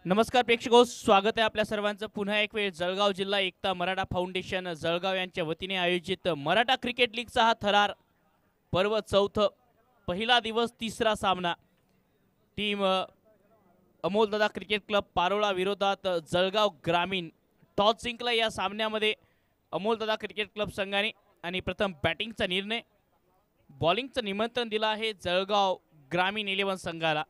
नमस्कार प्रेक्षको, स्वागत आहे आपल्या सर्वांचं पुन्हा एक वेळ जळगाव जिल्हा एकता मराठा फाउंडेशन जळगाव यांच्या वतीने आयोजित मराठा क्रिकेट लीगचा हा थरार पर्व चौथं पहिला दिवस तिसरा सामना टीम अमोलदादा क्रिकेट क्लब पारोळा विरोधात जळगाव ग्रामीण टॉस जिंकला। या सामन्यामध्ये अमोलदादा क्रिकेट क्लब संघाने आणि प्रथम बॅटिंगचा निर्णय बॉलिंगचं निमंत्रण दिलं आहे जळगाव ग्रामीण 11 संघाला।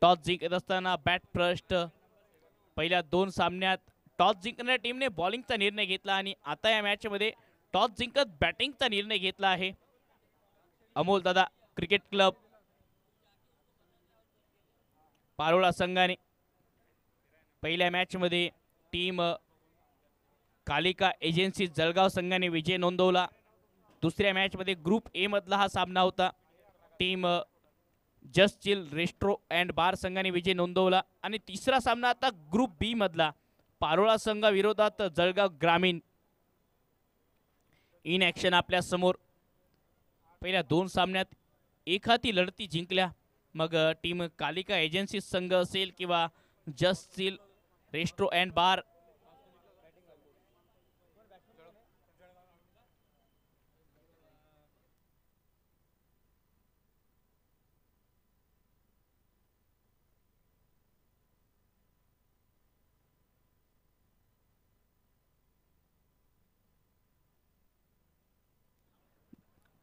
टॉस जिंकत असताना बॅट फर्स्ट पहिल्या दोन सामन्यात टॉस जिंकणाऱ्या टीमने बॉलिंगचा निर्णय घेतला आणि आता या मॅचमध्ये टॉस जिंकत बॅटिंगचा निर्णय घेतला आहे अमोलदादा क्रिकेट क्लब पारोळा संघाने। पहिल्या मॅचमध्ये टीम कालिका एजन्सी जळगाव संघाने विजय नोंदवला। दुसऱ्या मॅचमध्ये ग्रुप ए मधला हा सामना होता। Team just chill restro and bar संघाने विजय नोंदवला आणि तिसरा सामना आता ग्रुप बी मधला पारोळा संघ विरोधात जळगाव ग्रामीण इन ॲक्शन आपल्या समोर। पहिल्या दोन सामन्यात एकाती लढती जिंकल्या, मग टीम कालिका एजन्सी संघ असेल किंवा just chill restro and bar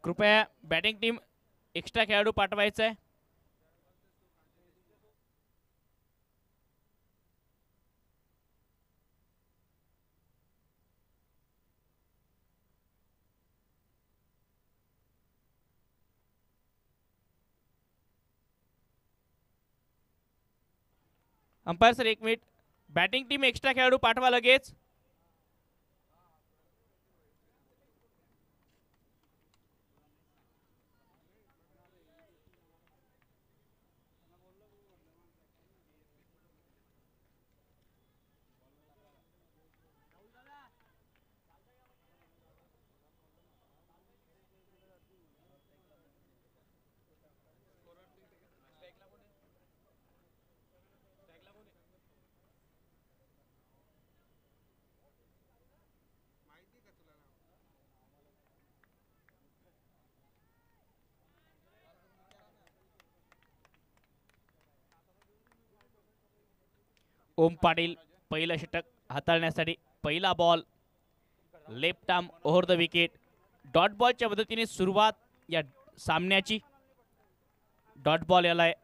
कृपया बॅटिंग टीम एक्स्ट्रा खेळाडू पाठवायचा आहे। Umpire sir 1 minute, batting team extra खेळाडू पाठवा लगेच। ओम पाटील पहिलं षटक हाताळण्यासाठी पहिला ball left arm over the wicket. Dot बॉलच्या मदतीने सुरुवात या सामन्याची। डॉट बॉल याला आहे।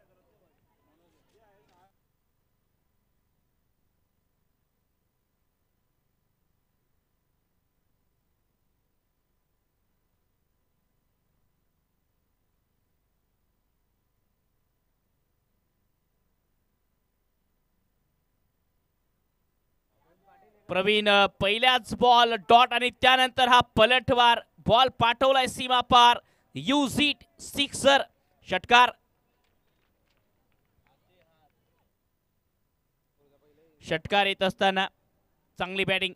प्रवीण पहिल्याच बॉल डॉट आणि त्यानंतर हा पलटवार बॉल पाठवलाय सीमा पार। यूज इट सिक्सर षटकार। षटकार येत असताना चांगली बॅटिंग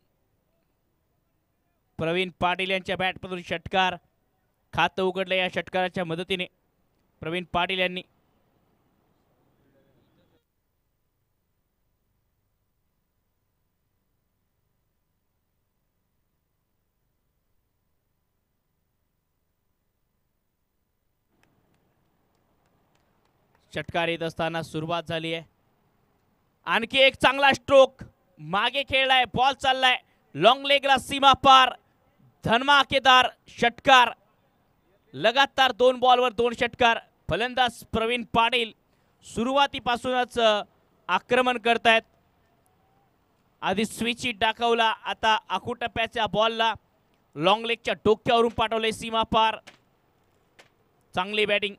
प्रवीण पाटील यांच्या बॅटमधून षटकार खातं उघडलं या षटकाराच्या मदतीने प्रवीण पाटील यांनी। षटकार येत असताना सुरुवात झाली आहे। आणखी एक चांगला स्ट्रोक मागे खेळलाय, बॉल चाललाय लॉंग लेगला सीमा पार। धमाकेदार षटकार, लगातार 2 बॉलवर 2 षटकार। फलंदाज प्रवीण पाटील सुरुवातीपासूनच आक्रमण करतायत। आधी स्विच हिट दाखवला, आता आखूटप्प्याच्या बॉलला लॉंग लेगच्या डोक्यावरून पाठवले सीमा पार। चांगली बॅटिंग,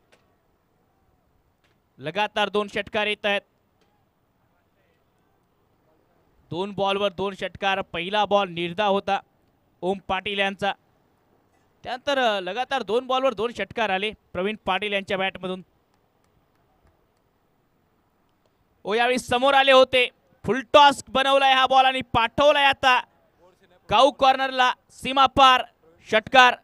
लगातार 2 षटकार येत आहेत। 2 बॉलवर 2 षटकार। पहिला बॉल निर्धाव होता ओम पाटील यांचा, त्यानंतर लगातार 2 बॉलवर 2 षटकार आले प्रवीण पाटील यांच्या बॅटमधून। यावेळी समोर आले होते, फुल टॉस बनवलाय हा बॉल आणि पाठवलाय आता काऊ कॉर्नरला सीमा पार षटकार।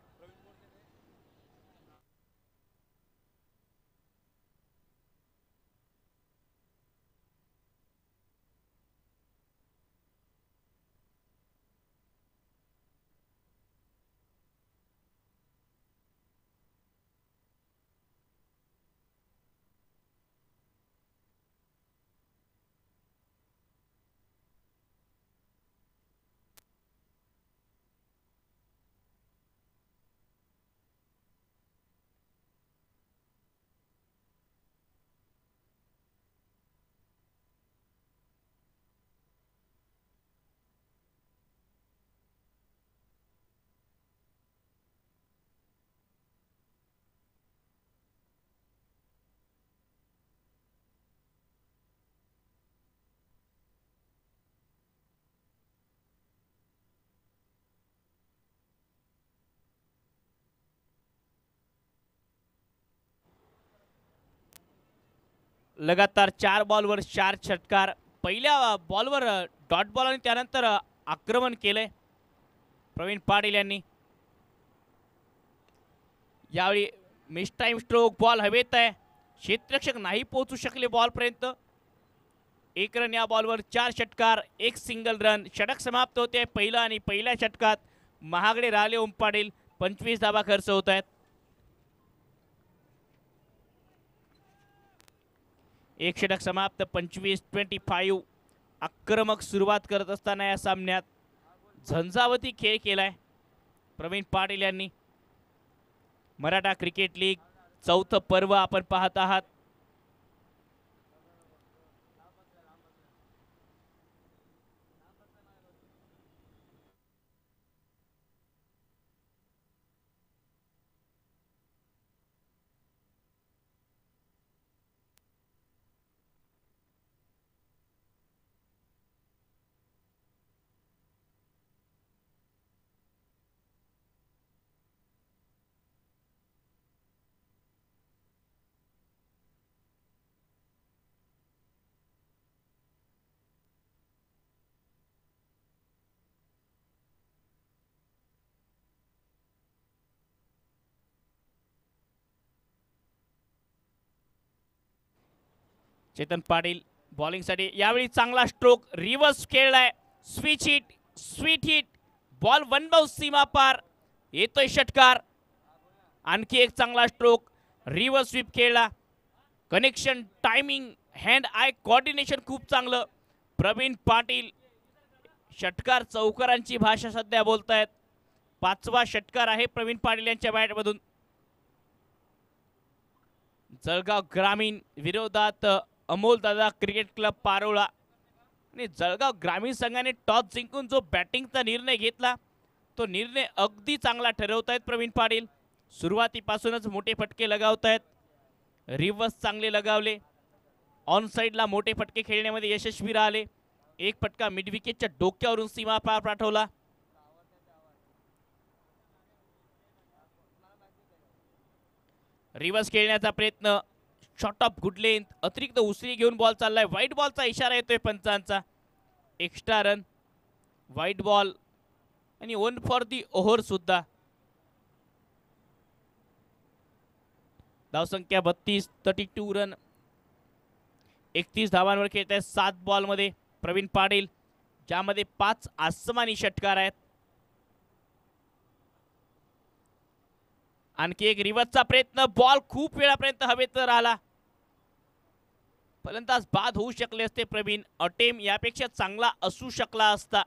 लगातार 4 बॉलवर 4 षटकार. पहिल्या बॉलवर डॉट बॉल आणि त्यानंतर आक्रमण केलंय प्रवीण पाटील यांनी. यावेळी मिस टाइम स्ट्रोक, बॉल हवेत आहे, क्षेत्ररक्षक नाही पोहोचू शकले बॉलपर्यंत. 1 रन या बॉलवर 4 षटकार 1 सिंगल रन. षटक समाप्त होते पहिला आणि पहिल्या षटकात महागडे राहिले ओम पाटील. 25 धावा खर्च होत आहेत. एक षटक समाप्त. 25 आक्रमक सुरुवात करत असताना या सामन्यात झंझावती खेळ केलाय प्रवीण पाटील यांनी. मराठा क्रिकेट लीग 4थं पर्व आपण पाहत आहात. चेतन पाटील बॉलिंगसाठी. यावेळी चांगला स्ट्रोक, रिव्हर्स खेळलाय, switch hit, sweet hit, ball one bounce सीमा पार, येतोय षटकार. आणखी एक चांगला स्ट्रोक, रिव्हर्स स्वीप खेळला. Connection, timing, hand eye coordination खूप चांगलं. प्रवीण पाटील षटकार चौकारांची भाषा सध्या बोलतायत. 5वा षटकार आहे प्रवीण पाटील यांच्या बॅटमधून. जळगाव ग्रामीण विरोधात अमोल दादा क्रिकेट क्लब पारोळा. आणि जळगाव ग्रामीण संघाने टॉस जिंकून जो बॅटिंगचा निर्णय घेतला तो निर्णय अगदी चांगला ठरवत आहेत प्रवीण पाटील. सुरुवातीपासूनच मोठे फटके लगावत आहेत. रिव्हर्स चांगले लगावले, ऑन साईडला मोठे फटके खेळण्यामध्ये यशस्वी राहिले. एक फटका मिड विकेटच्या डोक्यावरून सीमा पार पाठवला. रिव्हर्स खेळण्याचा प्रयत्न, शॉट ऑफ गुड लेंथ, अतिरिक्त उसळी घेऊन बॉल चाललाय. व्हाईट बॉलचा इशारा येतोय पंचांचा. एक्स्ट्रा रन, व्हाईट बॉल आणि 1 फॉर दी ओव्हर सुद्धा. धावसंख्या 32 रन. 31 धावांवर खेळत आहेत 7 बॉलमध्ये प्रवीण पाटील, ज्यामध्ये 5 आसमानी षटकार आहेत. आणखी एक रिव्हर्सचा प्रयत्न, बॉल खूप वेळापर्यंत हवेत राहिला. फलंदाज बाद होऊ शकले असते प्रवीण. अटेम यापेक्षा चांगला असू शकला असता.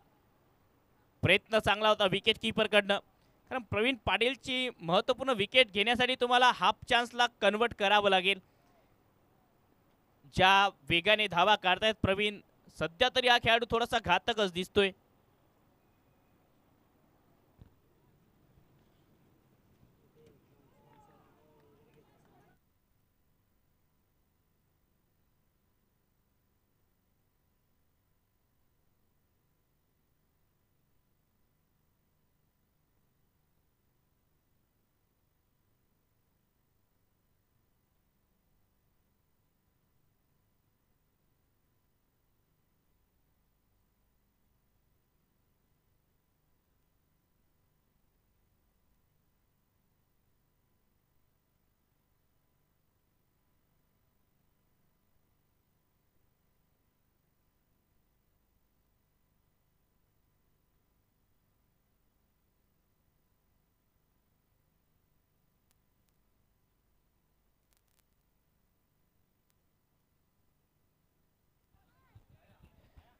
प्रयत्न चांगला होता विकेट कीपरकडनं, कारण प्रवीण पाटीलची महत्त्वपूर्ण विकेट घेण्यासाठी तुम्हाला हाफ चान्सला कन्वर्ट करावं लागेल. ज्या वेगाने धावा काढतायत प्रवीण, सध्या तरी हा खेळाडू थोडासा घातकच दिसतोय.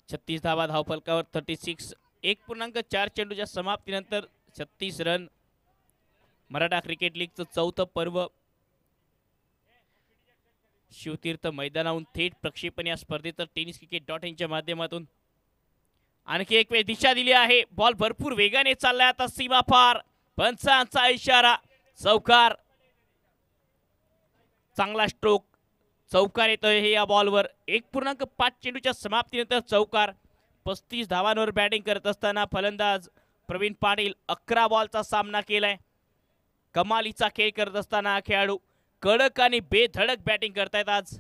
छत्तीस धावा धावफलकावर 36. 1.4 चेंडूच्या समाप्तीनंतर 36 रन. मराठा क्रिकेट लीगचं 4थं पर्व शिवतीर्थ मैदानाहून थेट प्रक्षेपण या स्पर्धेचं tenniscricket.in च्या माध्यमातून. आणखी एक वेळ दिशा दिली आहे. बॉल भरपूर वेगाने चाललाय आता सीमा पार. पंचांचा इशारा, चौकार. चांगला स्ट्रोक, चौकार येतोय हे या बॉलवर. 1.5 चेंडूच्या समाप्तीनंतर चौकार. 35 धावांवर बॅटिंग करत असताना फलंदाज प्रवीण पाटील 11 बॉलचा सामना केलाय. कमालीचा खेळ करत असताना खेळाडू कडक आणि बेधडक बॅटिंग करतायत आज.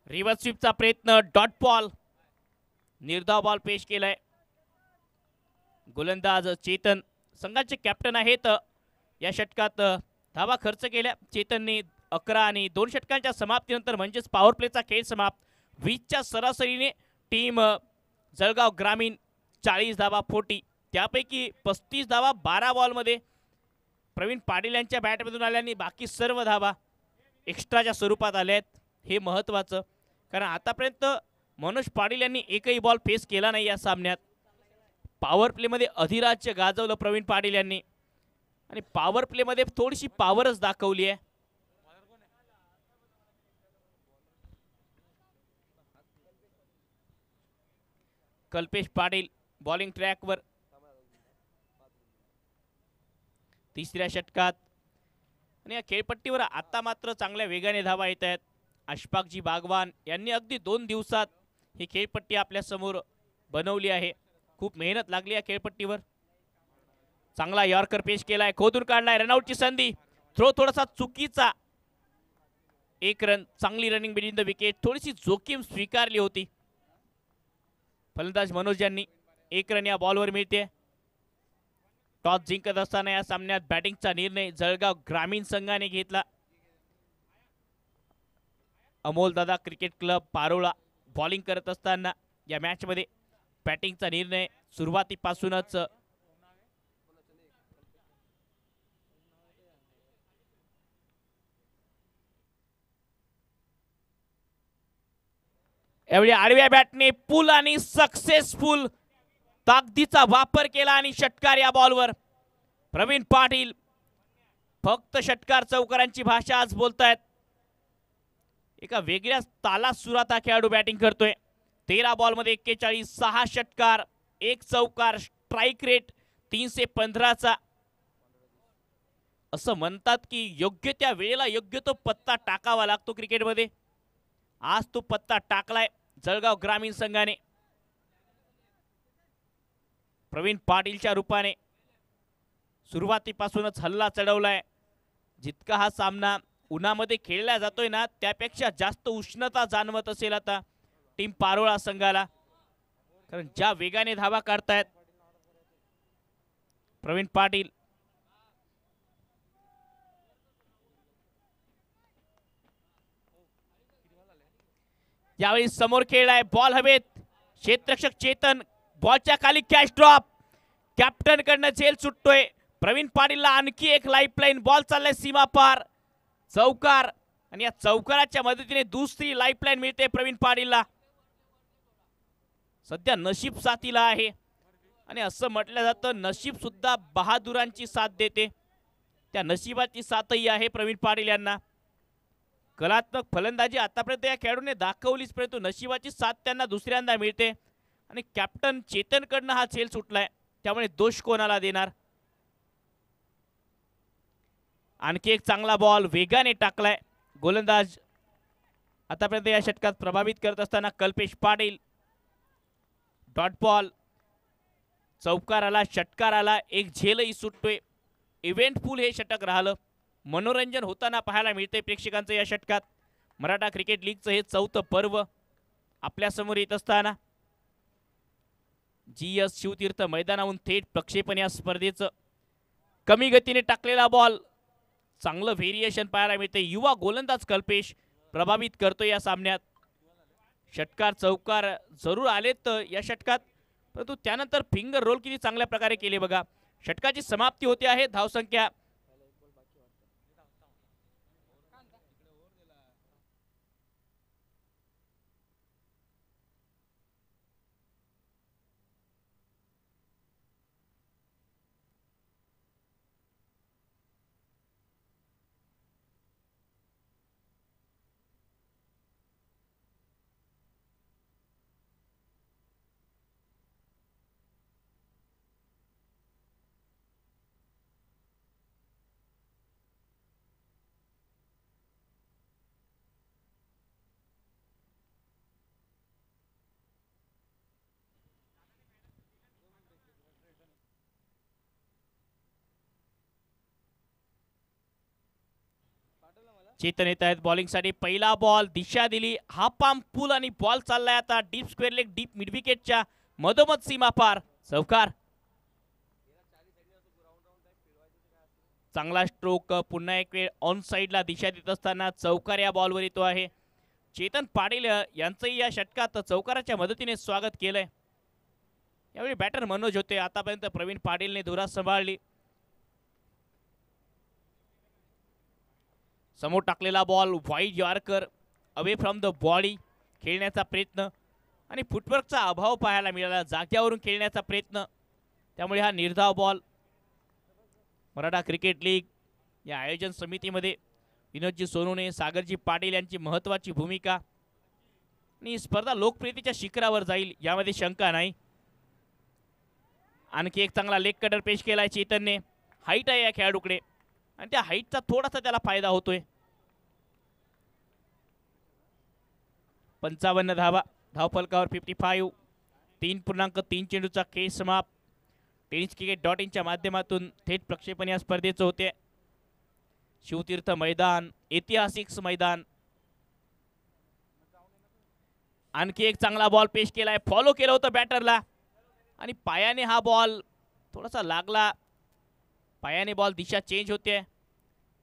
रिव्हर्स स्वीपचा प्रयत्न, डॉट बॉल, निर्धाव बॉल पेश केलाय. गोलंदाज चेतन संघाचे कॅप्टन आहेत. या षटकात धावा खर्च केल्या चेतनने 11 आणि 2 षटकांच्या समाप्तीनंतर म्हणजेच पॉवर प्लेचा खेळ समाप्त. 20च्या सरासरीने टीम जळगाव ग्रामीण 40 धावा फोटी, त्यापैकी 35 धावा 12 बॉलमध्ये प्रवीण पाटील यांच्या बॅटमधून आल्याने बाकी सर्व धावा एक्स्ट्राच्या स्वरूपात आल्या आहेत. हे महत्त्वाचं, कारण आतापर्यंत मनोज पाटील यांनी एकही बॉल फेस केला नाही या सामन्यात. पॉवर प्लेमध्ये अधिराज्य गाजवलं प्रवीण पाटील यांनी आणि पॉवर प्लेमध्ये थोडीशी पॉवरच दाखवली आहे. कल्पेश पाटील बॉलिंग ट्रॅकवर तिसऱ्या षटकात आणि या खेळपट्टीवर आता मात्र चांगल्या वेगाने धावा येत आहेत. अशफाकजी बागवान यांनी अगदी 2 दिवसात ही खेळपट्टी आपल्या समोर बनवली आहे. खूप मेहनत लागली या खेळपट्टीवर. चांगला यॉर्कर पेश केलाय, खोदून काढलाय, रनआउटची संधी, थ्रो थोडासा चुकीचा, 1 रन. चांगली रनिंग बिटवीन द विकेट, थोडीशी जोखीम स्वीकारली होती फलंदाज मनोज यांनी. 1 रन या बॉलवर मिळते. टॉस जिंकत असताना या सामन्यात बॅटिंगचा निर्णय जळगाव ग्रामीण संघाने घेतला. अमोल दादा क्रिकेट क्लब पारोळा बॉलिंग करत असताना या मॅचमध्ये बॅटिंगचा निर्णय सुरुवातीपासूनच यावेळी आडव्या बॅटने पुल आणि सक्सेसफुल ताकदीचा वापर केला आणि षटकार या बॉलवर. प्रवीण पाटील फक्त षटकार चौकारांची भाषा आज बोलतायत. एका वेगळ्याच ताला सुरात हा खेळाडू बॅटिंग करतोय. 13 बॉलमध्ये 41, 6 षटकार, 1 चौकार, स्ट्राईक रेट 315चा. असं म्हणतात की योग्य त्या वेळेला योग्य तो पत्ता टाकावा लागतो क्रिकेटमध्ये. आज तो पत्ता टाकलाय जळगाव ग्रामीण संघाने. प्रवीण पाटीलच्या रूपाने सुरुवातीपासूनच हल्ला चढवलाय. जितका हा सामना उन्हामध्ये खेळला जातोय ना, त्यापेक्षा जास्त उष्णता जाणवत असेल आता टीम पारोळा संघाला, कारण ज्या वेगाने धावा काढतायत प्रवीण पाटील. यावेळी समोर खेळलाय, बॉल हवेत, क्षेत्ररक्षक चेतन, बॉलच्या खाली कॅच ड्रॉप, कॅप्टन कडनं झेल सुटतोय. प्रवीण पाटीलला आणखी एक लाईफलाईन, बॉल चाललाय सीमा पार, चौकार, आणि या चौकाराच्या मदतीने दुसरी लाईफलाईन मिळते प्रवीण पाटीलला. सध्या नशीब साथीला आहे आणि असं म्हटलं जातं नशीब सुद्धा बहादुरांची साथ देते. त्या नशिबाची साथही आहे प्रवीण पाटील यांना. कलात्मक फलंदाजी आतापर्यंत या खेळाडूने दाखवलीच, परंतु नशिबाची साथ त्यांना दुसऱ्यांदा मिळते आणि कॅप्टन चेतनकडनं हा झेल सुटलाय, त्यामुळे दोष कोणाला देणार. आणखी एक चांगला बॉल वेगाने टाकलाय गोलंदाज आतापर्यंत या षटकात प्रभावित करत असताना कल्पेश पाटील. डॉट बॉल, चौकार आला, षटकार आला, एक झेलही सुटतोय. इव्हेंटफुल हे षटक राहिलं, मनोरंजन होताना पाहायला मिळते प्रेक्षकांचं या षटकात. मराठा क्रिकेट लीगचं हे 4थं पर्व आपल्या समोर येत असताना GS शिवतीर्थ मैदानाहून थेट प्रक्षेपण या स्पर्धेचं. कमी गतीने टाकलेला बॉल, चांगलं व्हेरिएशन पाहायला मिळते. युवा गोलंदाज कल्पेश प्रभावित करतो या सामन्यात. षटकार चौकार जरूर आलेत या षटकात, परंतु त्यानंतर फिंगर रोल किती चांगल्या प्रकारे केले बघा. षटकाची समाप्ती होते आहे. धावसंख्या चेतन येत आहेत बॉलिंगसाठी. पहिला बॉल दिशा दिली, हाफ पाम पूल आणि बॉल चाललाय आता deep square leg deep mid विकेटच्या मधोमध सीमा पार. चौकार. चांगला स्ट्रोक पुन्हा एक वेळ ऑन साइडला दिशा देत असताना चौकार या बॉलवर येतो आहे. चेतन पाटील यांचंही या षटकात चौकाराच्या मदतीने स्वागत केलंय. यावेळी बॅटर मनोज होते. आतापर्यंत प्रवीण पाटीलने धुरा सांभाळली. समोर टाकलेला ball wide yorker away from the body. खेळण्याचा प्रयत्न आणि फुटवर्कचा अभाव पाहायला मिळाला. जाग्यावरून खेळण्याचा प्रयत्न, त्यामुळे हा निर्धाव बॉल. मराठा क्रिकेट लीग या आयोजन समितीमध्ये विनोदजी सोनवणे, सागरजी पाटील यांची महत्त्वाची भूमिका आणि ही स्पर्धा लोकप्रियतेच्या शिखरावर जाईल यामध्ये शंका नाही. आणखी एक चांगला लेग कटर पेश केलाय चेतनने. हाईट आहे या खेळाडूकडे आणि त्या हाईटचा थोडासा त्याला फायदा होतोय. 55 धावा धावफलकावर 55. 3.3 चेंडूचा खेळ समाप्त. tenniscricket.in माध्यमातून थेट प्रक्षेपण या स्पर्धेचं होते. शिवतीर्थ मैदान, ऐतिहासिक मैदान. आणखी एक चांगला बॉल पेश केलाय. फॉलो केलं होतं बॅटरला आणि पायाने हा बॉल थोडासा लागला. पायाने बॉल दिशा चेंज होते.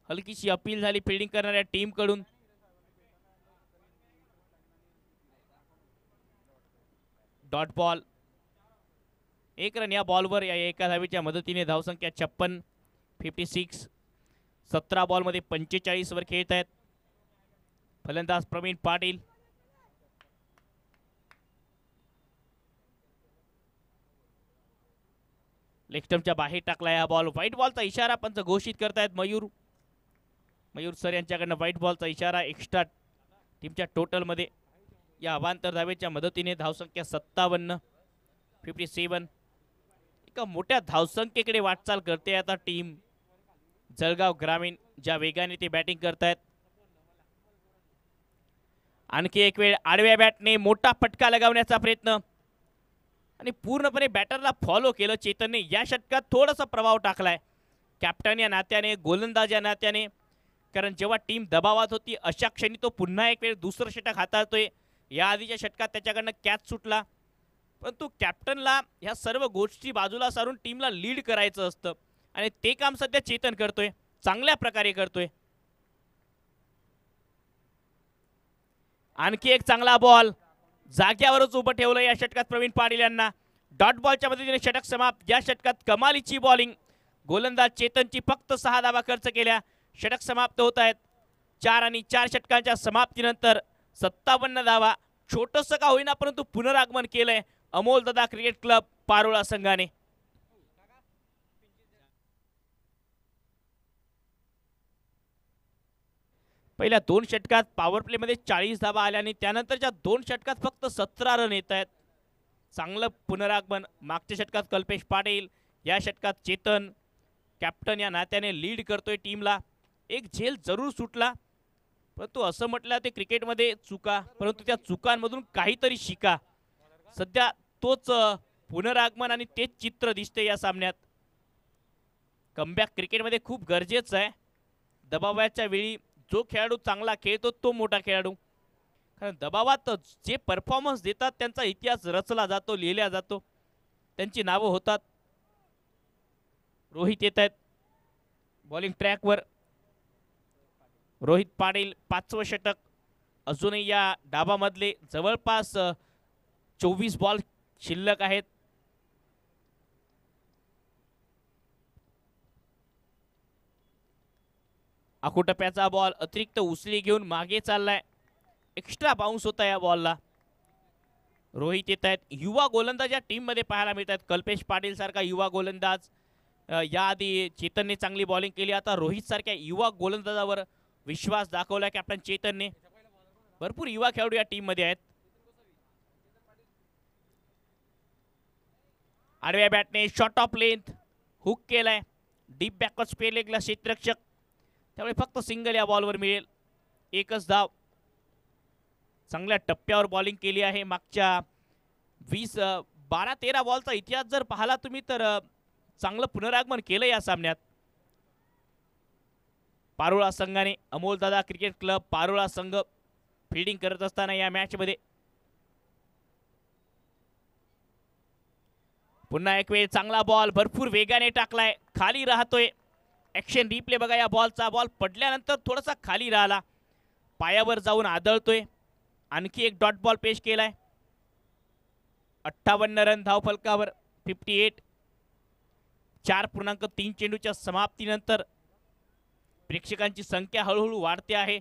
हलकीशी अपील झाली फिल्डिंग करणाऱ्या टीम कडून. Dot ball. 1 रन या बॉलवर. या एका धावेच्या मदतीने धावसंख्या 56. 56. 17 बॉलमध्ये 45 वर खेळत आहेत. फलंदाज प्रवीण पाटील. लेग स्टंपच्या बाहेर टाकला हा बॉल. व्हाईट बॉलचा इशारा पंच घोषित करतायत मयूर सर यांच्याकडनं. व्हाईट बॉलचा इशारा एक्स्ट्रा टीमच्या टोटलमध्ये. या अवांतर धावेच्या मदतीने धावसंख्या 57. 57. एका मोठ्या धावसंख्येकडे वाटचाल करते आता टीम जळगाव ग्रामीण, ज्या वेगाने ते बॅटिंग करतायत. आणखी एक वेळ आडव्या बॅटने मोठा फटका लगावण्याचा प्रयत्न आणि पूर्णपणे बॅटरला फॉलो केलं चेतनने. या षटकात थोडासा प्रभाव टाकलाय कॅप्टन या नात्याने, गोलंदाज या नात्याने, कारण जेव्हा टीम दबावात होती अशा क्षणी तो पुन्हा एक वेळ दुसरं षटक हाताळतोय. या आधीच्या षटकात त्याच्याकडनं कॅच सुटला, परंतु कॅप्टनला ह्या सर्व गोष्टी बाजूला सारून टीमला लीड करायचं असतं आणि ते काम सध्या चेतन करतोय, चांगल्या प्रकारे करतोय. आणखी एक चांगला बॉल जाग्यावरच उभं ठेवलं या षटकात प्रवीण पाटील यांना. डॉट बॉलच्या मदतीने षटक समाप्त. या षटकात कमालीची बॉलिंग. गोलंदाज चेतनची फक्त 6 धावा खर्च केल्या. षटक समाप्त होत आहेत. 4 आणि 4 षटकांच्या समाप्तीनंतर 57 धावा. छोटंसं का होईना परंतु पुनरागमन केलंय अमोल दादा क्रिकेट क्लब पारोळा संघाने. पहिल्या 2 षटकात पॉवर प्ले मध्ये 40 धावा आल्या आणि त्यानंतरच्या 2 षटकात फक्त 17 रन येत आहेत. चांगलं पुनरागमन. मागच्या षटकात कल्पेश पाटील, या षटकात चेतन. कॅप्टन या नात्याने लीड करतोय टीमला. एक झेल जरूर सुटला, परंतु असं म्हटलं ते क्रिकेटमध्ये चुका, परंतु त्या चुकांमधून काहीतरी शिका. सध्या तोच पुनरागमन आणि तेच चित्र दिसते या सामन्यात. कमबॅक क्रिकेटमध्ये खूप गरजेचं आहे. दबावाच्या वेळी जो खेळाडू चांगला खेळतो तो मोठा खेळाडू, कारण दबावात जे परफॉर्मन्स देतात त्यांचा इतिहास रचला जातो, लिहिला जातो, त्यांची नावं होतात. रोहित येत आहेत बॉलिंग ट्रॅकवर. रोहित पाटील 5वं षटक. अजूनही या डाबामधले जवळपास 24 बॉल शिल्लक आहेत. आखोटप्याचा बॉल अतिरिक्त उसळी घेऊन मागे चाललाय. एक्स्ट्रा बाउन्स होता या बॉलला. रोहित येत आहेत. युवा गोलंदाज या टीम मध्ये पाहायला मिळतात. कल्पेश पाटील सारखा युवा गोलंदाज. याआधी चेतनने चांगली बॉलिंग केली, आता रोहित सारख्या युवा गोलंदाजावर विश्वास दाखवला कॅप्टन चेतनने. भरपूर युवा खेळाडू या टीम मध्ये आहेत. आडव्या बॅटने शॉट ऑफ लेंथ हुक केलाय. डीप बॅकवर्ड स्क्वेअर लेगला क्षेत्ररक्षक, त्यामुळे फक्त सिंगल या बॉलवर मिळेल. एकच धाव. चांगल्या टप्प्यावर बॉलिंग केली आहे. मागच्या 12-13 बॉलचा इतिहास जर पाहिला तुम्ही तर चांगलं पुनरागमन केलं या सामन्यात. पारोळा संघाने अमोलदादा क्रिकेट क्लब पारोळा संघ फिल्डिंग करत असताना या मॅच मध्ये पुन्हा एक वेळ चांगला बॉल भरपूर वेगाने टाकलाय, खाली राहतोय. ऍक्शन रिप्ले बघा या बॉलचा. बॉल पडल्यानंतर थोडासा खाली राहिला, पायावर जाऊन आदळतोय. आणखी एक डॉट बॉल पेश केलाय. 58 रन धावफलकावर 58. 4.3 चेंडूच्या समाप्तीनंतर प्रेक्षकांची संख्या हळूहळू वाढते आहे.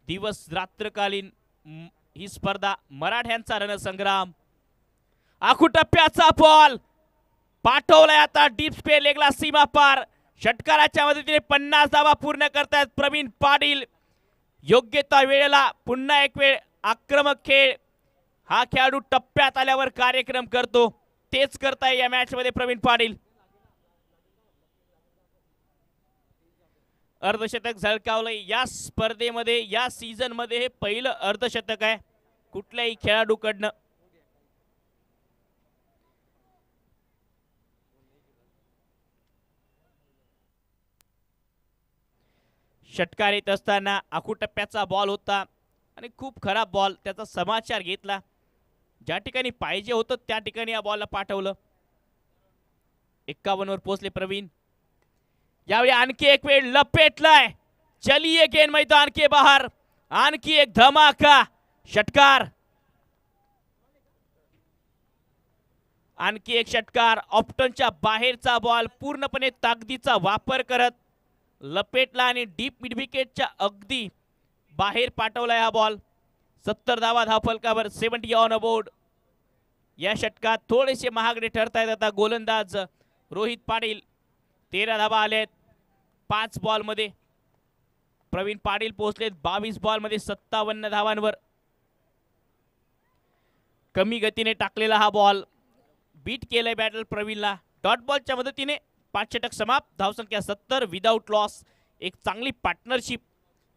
दिवस रात्रकालीन ही स्पर्धा मराठ्यांचा रणसंग्राम. आखू टप्प्याचा बॉल पाठवलाय आता डीप स्पेअर लेगला सीमा पार. षटकाराच्या मदतीने 50 धावा पूर्ण करतायत प्रवीण पाटील. योग्यता वेळेला पुन्हा एक वेळ आक्रमक खेळ. हा खेळाडू टप्प्यात आल्यावर कार्यक्रम करतो, तेच करताय या मॅच मध्ये प्रवीण पाटील. अर्धशतक झळकावलंय या स्पर्धेमध्ये. या सीझन मध्ये हे पहिलं अर्धशतक आहे कुठल्याही खेळाडूकडनं. षटकार येत असताना आखू टप्प्याचा बॉल होता आणि खूप खराब बॉल. त्याचा समाचार घेतला, ज्या ठिकाणी पाहिजे होतं त्या ठिकाणी या बॉलला पाठवलं. 51 वर पोहोचले प्रवीण. यावेळी आणखी एक वेळ लपेटलाय. चलिए गेंद मैदान के बाहर. आणखी एक धमाका षटकार. आणखी एक षटकार. ऑप्टनच्या बाहेरचा बॉल पूर्णपणे ताकदीचा वापर करत लपेटला आणि डीप मिड विकेटच्या अगदी बाहेर पाठवला हा बॉल. 70 धावा धावफलकावर 70 ऑन बोर्ड. या षटकात थोडेसे महागडे ठरतायत आता गोलंदाज रोहित पाटील. 13 धावा आलेत 5 बॉल मध्ये. प्रवीण पाटील पोहोचलेत 22 बॉल मध्ये 57 धावांवर. कमी गतीने टाकलेला हा बॉल बीट केलाय बॅटल प्रवीणला. डॉट बॉलच्या मदतीने 5 षटक समाप्त. धावसंख्या 70 विदाउट लॉस. एक चांगली पार्टनरशिप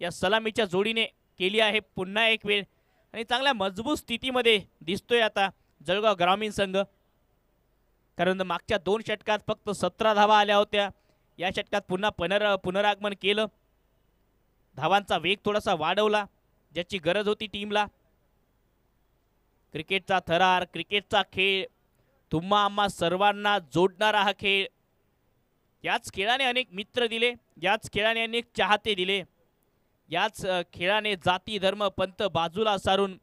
या सलामीच्या जोडीने केली आहे पुन्हा एक वेळ आणि चांगल्या मजबूत स्थितीमध्ये दिसतोय आता जळगाव ग्रामीण संघ. कारण मागच्या 2 षटकात फक्त 17 धावा आल्या होत्या. या षटकात पुन्हा पुनरागमन केलं. धावांचा वेग थोडासा वाढवला ज्याची गरज होती टीमला. क्रिकेटचा थरार, क्रिकेटचा खेळ, तुम्हा आम्हा सर्वांना जोडणारा हा खेळ. याच खेळाने अनेक मित्र दिले, याच खेळाने अनेक चाहते दिले, याच खेळाने जाती धर्म पंथ बाजूला सारून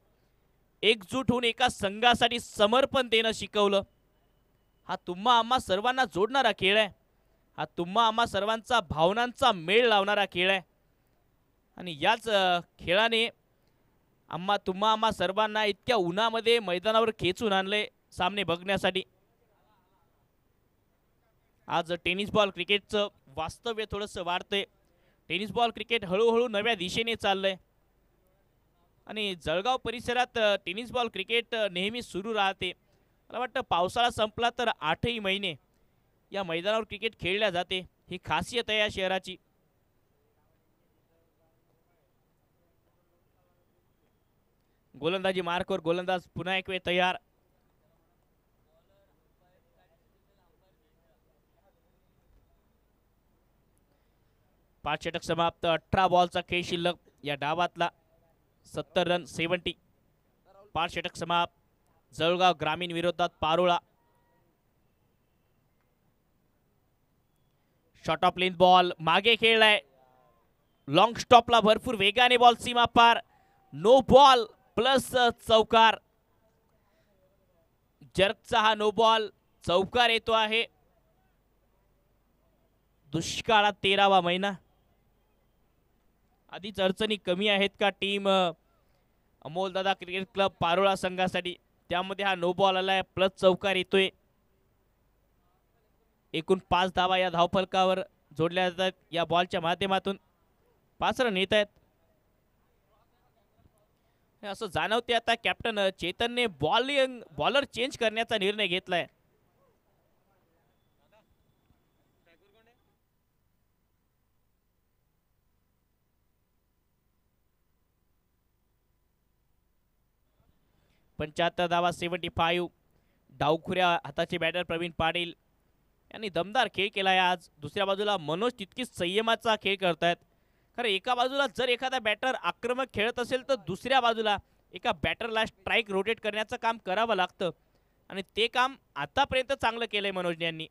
एकजूट होऊन एका संघासाठी समर्पण देणं शिकवलं. हा तुम्हा आम्हा सर्वांना जोडणारा खेळ आहे. हा तुम्हा आम्हा सर्वांचा भावनांचा मेळ लावणारा खेळ आहे आणि याच खेळाने तुम्हा आम्हा सर्वांना इतक्या उन्हामध्ये मैदानावर खेचून आणले सामने बघण्यासाठी. आज टेनिस बॉल क्रिकेटचं वास्तव्य थोडंसं वाढतंय. टेनिस बॉल क्रिकेट हळूहळू नव्या दिशेने चाललंय आणि जळगाव परिसरात टेनिस बॉल क्रिकेट नेहमी सुरू राहते. मला वाटतं पावसाळा संपला तर 8ही महिने या मैदानावर क्रिकेट खेळल्या जाते. ही खासियत आहे या शहराची. गोलंदाजी मार्कवर गोलंदाज पुन्हा एक वेळ तयार. पाच षटक समाप्त. 18 बॉलचा खेळ शिल्लक या डावातला. 70 रन 70. 5 षटक समाप्त. जळगाव ग्रामीण विरोधात Parola. Short of length ball मागे खेळलाय. लॉंग स्टॉपला भरपूर वेगाने बॉल सीमा पार. नो बॉल प्लस चौकार. जर्कचा हा नो बॉल चौकार येतो आहे. दुष्काळात 13वा महिना. आधीच अडचणी कमी आहेत का टीम अमोलदादा क्रिकेट क्लब पारोळा संघासाठी, त्यामध्ये हा नो बॉल आलाय प्लस चौकार येतोय. एकूण 5 धावा या धावफलकावर जोडल्या जातात या बॉलच्या माध्यमातून. 5 रन येत आहेत. असं जाणवते आता कॅप्टन चेतनने बॉलर चेंज करण्याचा निर्णय घेतलाय. पंच्याहत्तर धावा 75. डावखुऱ्या हाताचे बॅटर प्रवीण पाटील यांनी दमदार खेळ केलाय आज. दुसऱ्या बाजूला मनोज तितकीच संयमाचा खेळ करतायत. कारण एका बाजूला जर एखादा बॅटर आक्रमक खेळत असेल तर दुसऱ्या बाजूला एका बॅटरला स्ट्राईक रोटेट करण्याचं काम करावं लागतं आणि ते काम आतापर्यंत चांगलं केलंय मनोज यांनी.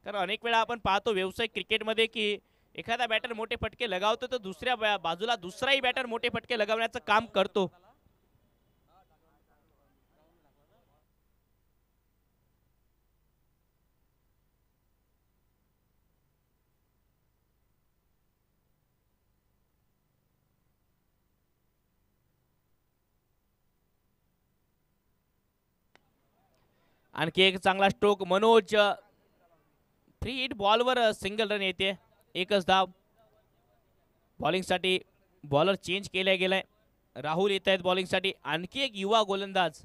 कारण अनेक वेळा आपण पाहतो व्यावसायिक क्रिकेटमध्ये की एखादा बॅटर मोठे फटके लगावतो तर दुसऱ्या बाजूला दुसराही बॅटर मोठे फटके लगावण्याचं काम करतो. आणखी एक चांगला स्ट्रोक मनोज. 3 हिट बॉलवर सिंगल रन येते. एकच धाव. बॉलिंगसाठी बॉलर चेंज केला गेलाय. राहुल येत आहेत बॉलिंगसाठी. आणखी एक युवा गोलंदाज.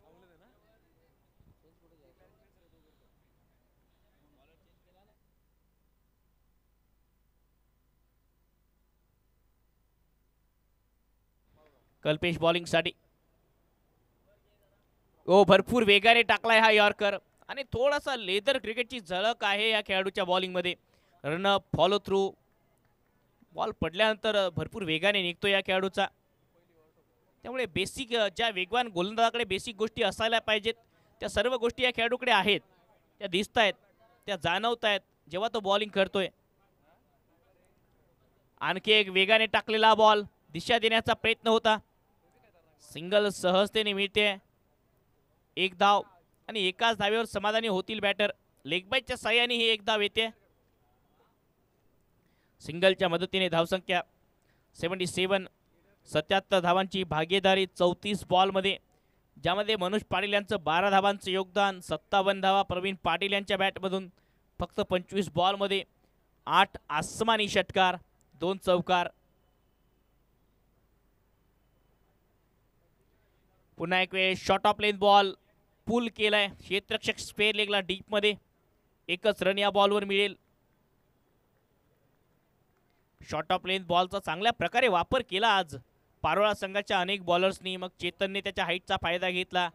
कल्पेश बॉलिंगसाठी. ओ भरपूर वेगाने टाकलाय हा यॉर्कर आणि थोडासा लेदर क्रिकेटची झलक आहे या खेळाडूच्या बॉलिंगमध्ये. Run up follow through. बॉल पडल्यानंतर भरपूर वेगाने निघतो या खेळाडूचा. त्यामुळे बेसिक ज्या वेगवान गोलंदाजाकडे बेसिक गोष्टी असायला पाहिजेत त्या सर्व गोष्टी या खेळाडूकडे आहेत. त्या दिसत आहेत, त्या जाणवत आहेत जेव्हा तो बॉलिंग करतोय. आणखी एक वेगाने टाकलेला बॉल. दिशा देण्याचा प्रयत्न होता. सिंगल सहजतेने मिळते. एक धाव आणि एकाच धावेवर समाधानी होतील बॅटर. लेग बायच्या साह्याने ही एक धाव येते. सिंगलच्या मदतीने धावसंख्या 77. 77 धावांची भागीदारी 34 बॉलमध्ये, ज्यामध्ये मनोज पाटील यांचं 12 धावांचं योगदान. 57 धावा प्रवीण पाटील यांच्या बॅटमधून. फक्त 25 बॉलमध्ये 8 आसमानी षटकार, 2 चौकार. पुन्हा एक वेळ शॉर्ट ऑफ लेन बॉल पुल केलाय. क्षेत्ररक्षक स्पेअर लेगला डीप मध्ये. एकच रन या बॉलवर मिळेल. शॉर्ट ऑफ लेन बॉलचा चांगल्या प्रकारे वापर केला आज पारोळा संघाच्या अनेक बॉलर्सनी. मग चेतनने त्याच्या हाईटचा फायदा घेतला.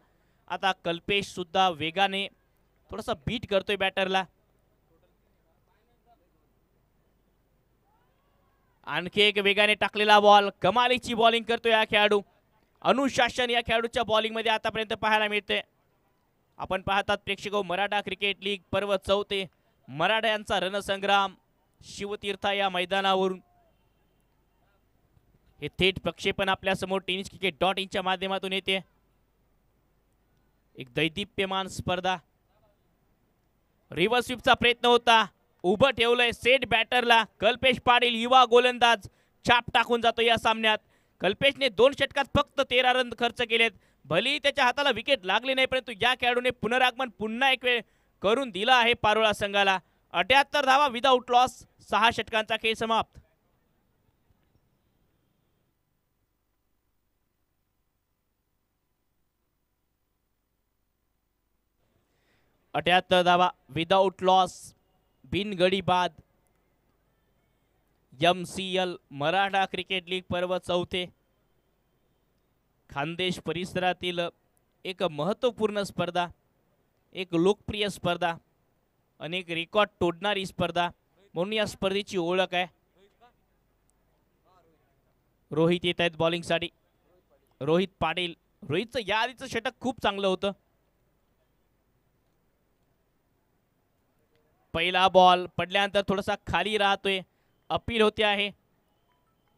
आता कल्पेश सुद्धा वेगाने थोडासा बीट करतोय बॅटरला. आणखी एक वेगाने टाकलेला बॉल. कमालीची बॉलिंग करतोय हा खेळाडू. अनुशासन या खेळाडूच्या बॉलिंग मध्ये आतापर्यंत पाहायला मिळते. आपण पाहतात प्रेक्षक मराठा क्रिकेट लीग पर्व 4. मराठ्यांचा रणसंग्राम शिवतीर्थ या मैदानावरून हे थेट प्रक्षेपण आपल्या समोर tenniscricket.in च्या माध्यमातून येते. एक दैदिप्यमान स्पर्धा. रिव्हर्स स्वीपचा प्रयत्न होता. उभं ठेवलंय सेट बॅटरला. कल्पेश पाटील युवा गोलंदाज छाप टाकून जातो या सामन्यात. कल्पेशने 2 षटकात फक्त 13 रन खर्च केलेत. भलेही त्याच्या हाताला विकेट लागली नाही, परंतु या खेळाडूने पुनरागमन पुन्हा एक वेळ करून दिला आहे पारोळा संघाला. 78 धावा विदाउट लॉस. 6 षटकांचा खेळ समाप्त. धावा विदाउट लॉस. बिनगडी बाद. MCL मराठा क्रिकेट लीग पर्व 4. खानदेश परिसरातील एक महत्त्वपूर्ण स्पर्धा, एक लोकप्रिय स्पर्धा, अनेक रेकॉर्ड तोडणारी स्पर्धा म्हणून या स्पर्धेची ओळख आहे. रोहित येत आहेत बॉलिंगसाठी. रोहित पाटील. रोहितचं या आधीचं षटक खूप चांगलं होतं. पहिला बॉल पडल्यानंतर थोडासा खाली राहतोय. अपील होते आहे.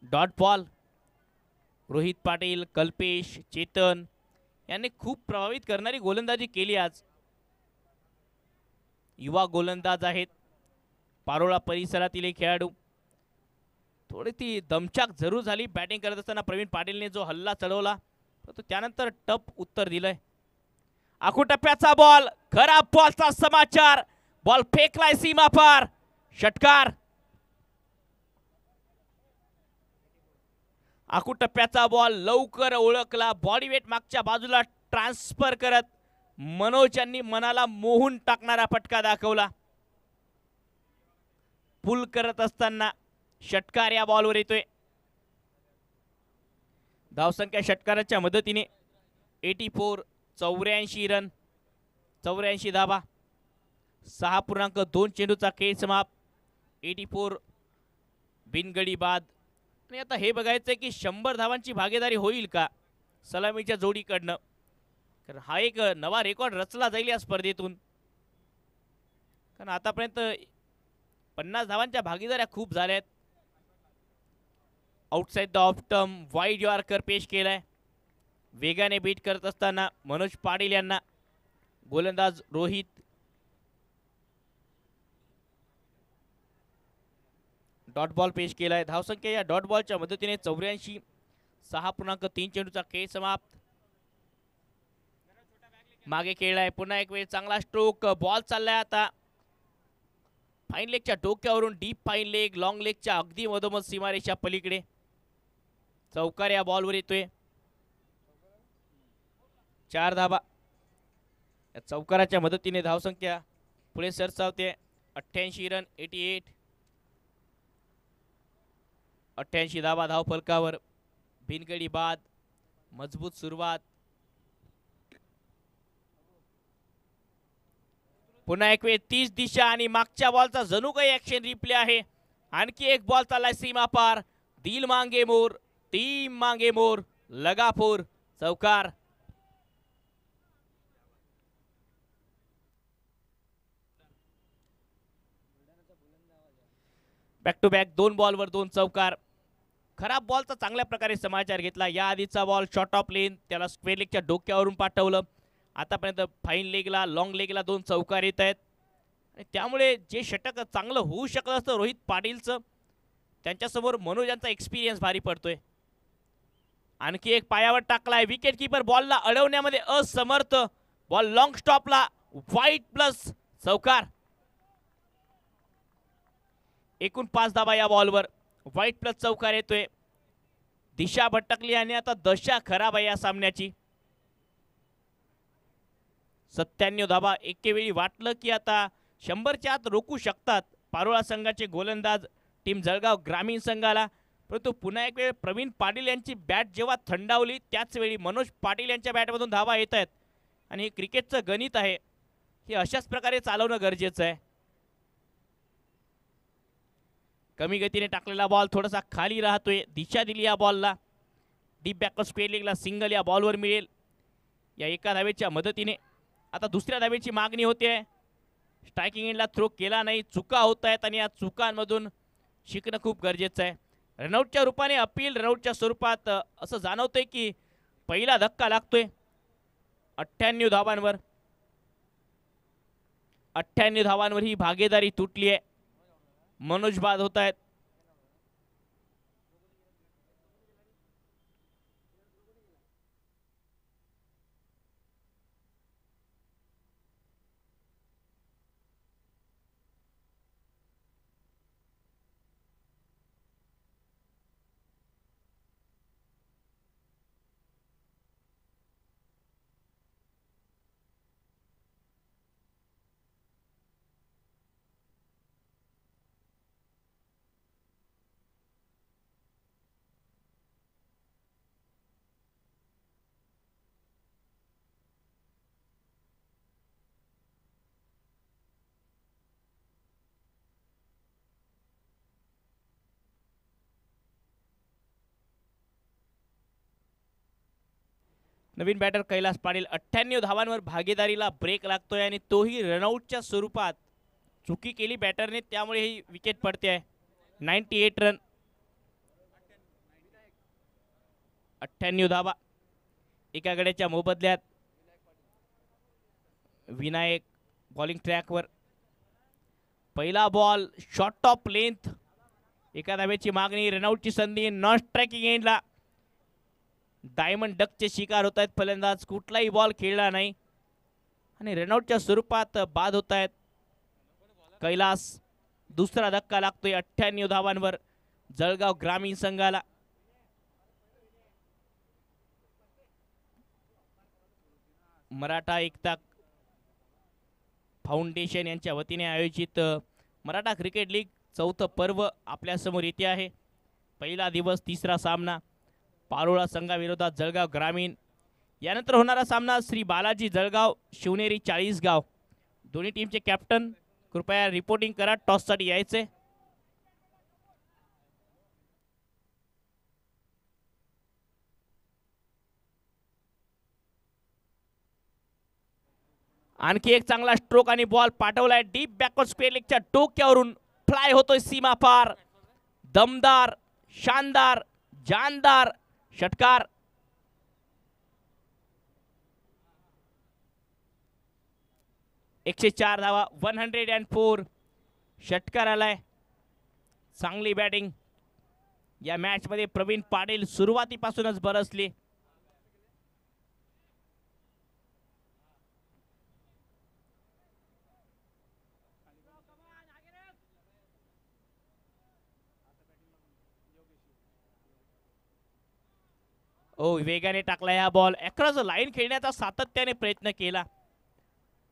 Dot ball. रोहित पाटील, कल्पेश, चेतन यांनी खूप प्रभावित करणारी गोलंदाजी केली आज. युवा गोलंदाज आहेत पारोळा परिसरातील हे खेळाडू. थोडी ती दमछाक जरूर झाली बॅटिंग करत असताना. प्रवीण पाटीलने जो हल्ला चढवला तो त्यानंतर टप उत्तर दिलंय. आखूटप्प्याचा बॉल. खराब बॉलचा समाचार. बॉल फेकलाय सीमा पार. षटकार. आखूटप्प्याचा बॉल लवकर ओळखला. बॉडी वेट मागच्या बाजूला ट्रान्सफर करत मनोज यांनी मनाला मोहून टाकणारा फटका दाखवला. पुल करत असताना षटकार या बॉलवर येतोय. धावसंख्या षटकाराच्या मदतीने 84. 84 रन, 84 धावा. 6.2 चेंडूचा खेळ समाप्त. 84 बिनगडी बाद. आणि आता हे बघायचंय की 100 धावांची भागीदारी होईल का सलामीच्या जोडीकडनं, कारण हा एक नवा रेकॉर्ड रचला जाईल या स्पर्धेतून. कारण आतापर्यंत 50 धावांच्या भागीदाऱ्या खूप झाल्यात. Outside the of term wide yorker पेश केलाय. वेगाने बीट करत असताना मनोज पाटील यांना गोलंदाज रोहित. डॉट बॉल पेश केलाय. धावसंख्या या डॉट बॉलच्या मदतीने 84. 6.3 चेंडूचा खेळ समाप्त. मागे खेळलाय पुन्हा एक वेळ चांगला स्ट्रोक. बॉल चाललाय आता फाईन लेगच्या डोक्यावरून डीप फाईन लेग, लॉंग लेगच्या अगदी मधोमध सीमारेषा पलीकडे. चौकार या बॉलवर येतोय. 4 धाबा. या चौकाराच्या मदतीने धावसंख्या पुढे सरसावते. 88 रन 88. 88 धाबा धाव फलकावर. बिनगडी बाद. मजबूत सुरुवात. पुन्हा एक वेळ 30 दिशा आणि मागच्या बॉलचा जणू काही ऍक्शन रिप्ले आहे. आणखी एक बॉल चाललाय सीमा पार. दिल मांगे मोर, टीम मांगे मोर, लगाफोर. चौकार. बॅक टू बॅक 2 बॉलवर 2 चौकार. खराब बॉलचा चांगल्या प्रकारे समाचार घेतला. या आधीचा बॉल शॉर्ट ऑफ लेन, त्याला स्क्वेअर लेगच्या डोक्यावरून पाठवलं. आतापर्यंत फाईन लेगला, लॉंग लेगला 2 चौकार येत आहेत. आणि त्यामुळे जे षटक चांगलं होऊ शकलं असतं रोहित पाटीलचं, त्यांच्यासमोर मनोज यांचा एक्सपिरियन्स भारी पडतोय. आणखी एक पायावर टाकलाय. विकेट किपर बॉलला अडवण्यामध्ये असमर्थ. बॉल लॉंग स्टॉपला. वाईट प्लस चौकार. एकूण 5 धाबा या बॉलवर. वाईट प्लस चौकार येतोय. दिशा भटकली आणि आता दशा खराब आहे या सामन्याची. 97 धाबा. एकेवेळी वाटलं की आता 100च्या आत रोखू शकतात पारोळा संघाचे गोलंदाज टीम जळगाव ग्रामीण संघाला, परंतु पुन्हा एक वेळ प्रवीण पाटील यांची बॅट जेव्हा थंडावली त्याच वेळी मनोज पाटील यांच्या बॅटमधून धावा येत आहेत. आणि हे क्रिकेटचं गणित आहे, हे अशाच प्रकारे चालवणं गरजेचं आहे. कमी गतीने टाकलेला बॉल थोडासा खाली राहतोय. दिशा दिली या बॉलला. डीप बॅक स्क्वेअर लेगला सिंगल या बॉलवर मिळेल. या एका धावेच्या मदतीने आता दुसऱ्या धावेची मागणी होते. स्ट्रायकिंग एंडला थ्रो केला नाही. चुका होत आहेत आणि या चुकांमधून शिकणं खूप गरजेचं आहे. रनआउटच्या रूपाने अपील, रनआउटच्या स्वरूपात असं जाणवतंय की पहिला धक्का लागतोय. 98 धावांवर. 98 धावांवर ही भागीदारी तुटली आहे. मनोज बाद होत आहेत. नवीन बॅटर कैलास पाटील. 98 धावांवर भागीदारीला ब्रेक लागतोय आणि तोही रनआउटच्या स्वरूपात. चुकी केली बॅटरने, त्यामुळे ही विकेट पडते आहे. 98 रन. 98 धावा. एका गड्याच्या मोबदल्यात विनायक बॉलिंग ट्रॅकवर. पहिला बॉल शॉर्ट ऑफ लेंथ. एका धावेची मागणी. रनआउटची संधी. नॉन स्ट्रायकिंग एंडला डायमंड डकचे शिकार होत आहेत फलंदाज. कुठलाही बॉल खेळला नाही आणि रनआउटच्या स्वरूपात बाद होत आहेत कैलास. दुसरा धक्का लागतोय 98 धावांवर जळगाव ग्रामीण संघाला. मराठा एकता फाउंडेशन यांच्या वतीने आयोजित मराठा क्रिकेट लीग 4थं पर्व आपल्यासमोर येते आहे. पहिला दिवस, तिसरा सामना पारोळा संघाविरोधात जळगाव ग्रामीण. यानंतर होणारा सामना श्री बालाजी जळगाव शिवनेरी 40 गाव. दोन्ही टीमचे कॅप्टन कृपया रिपोर्टिंग करा. टॉससाठी यायचे. आणखी एक चांगला स्ट्रोक आणि बॉल पाठवलाय डीप बॅकवर्ड स्क्वेअर लेगच्या डोक्यावरून फ्लाय होतोय सीमा पार. दमदार, शानदार, जानदार षटकार. एकशे 4 धावा, 104 षटकार आलाय. चांगली बॅटिंग या मॅच मध्ये प्रवीण पाटील सुरुवातीपासूनच बरसले. वेगाने टाकला या बॉल. अक्रॉस लाईन खेळण्याचा सातत्याने प्रयत्न केला.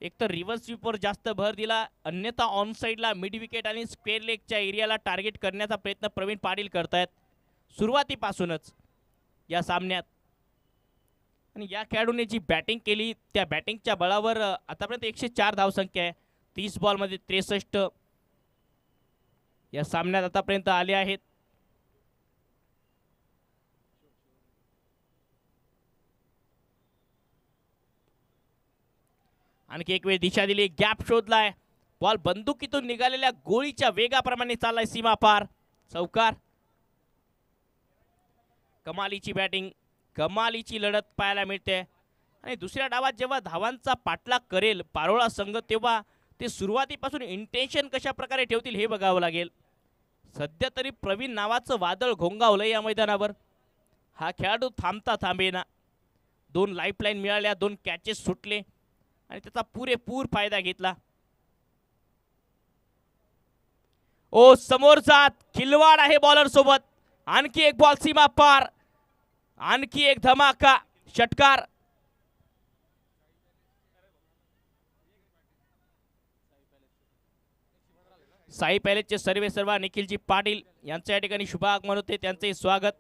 एक तर रिव्हर्स स्वीपवर जास्त भर दिला, अन्यथा ऑन साइडला मिड विकेट आणि स्क्वेअर लेगच्या एरियाला टार्गेट करण्याचा प्रयत्न प्रवीण पाटील करतायत सुरुवातीपासूनच या सामन्यात. आणि या खेळाडूने जी बॅटिंग केली त्या बॅटिंगच्या बळावर आतापर्यंत 104 धावसंख्या आहे. 30 बॉलमध्ये 63 या सामन्यात आतापर्यंत आले आहेत. आणखी एक वेळ दिशा दिली, गॅप शोधलाय, बॉल बंदुकीतून निघालेल्या गोळीच्या वेगाप्रमाणे चाललाय सीमा पार. चौकार. कमालीची बॅटिंग, कमालीची लढत पाहायला मिळते. आणि दुसऱ्या डावात जेव्हा धावांचा पाठलाग करेल पारोळा संघ तेव्हा ते सुरुवातीपासून इंटेन्शन कशा प्रकारे ठेवतील हे बघावं लागेल. सध्या तरी प्रवीण नावाचं वादळ घोंगावलं या मैदानावर. हा खेळाडू थांबता थांबेना. 2 लाईफलाईन मिळाल्या, 2 कॅचेस सुटले आणि त्याचा पुरेपूर फायदा घेतला. समोर जात खिलवाड आहे बॉलर सोबत. आणखी एक बॉल सीमा पार, आणखी एक धमाका षटकार. साई पॅलेसचे सर्वे सर्वा निखिलजी पाटील यांच्या या ठिकाणी शुभागमन होते, त्यांचे स्वागत.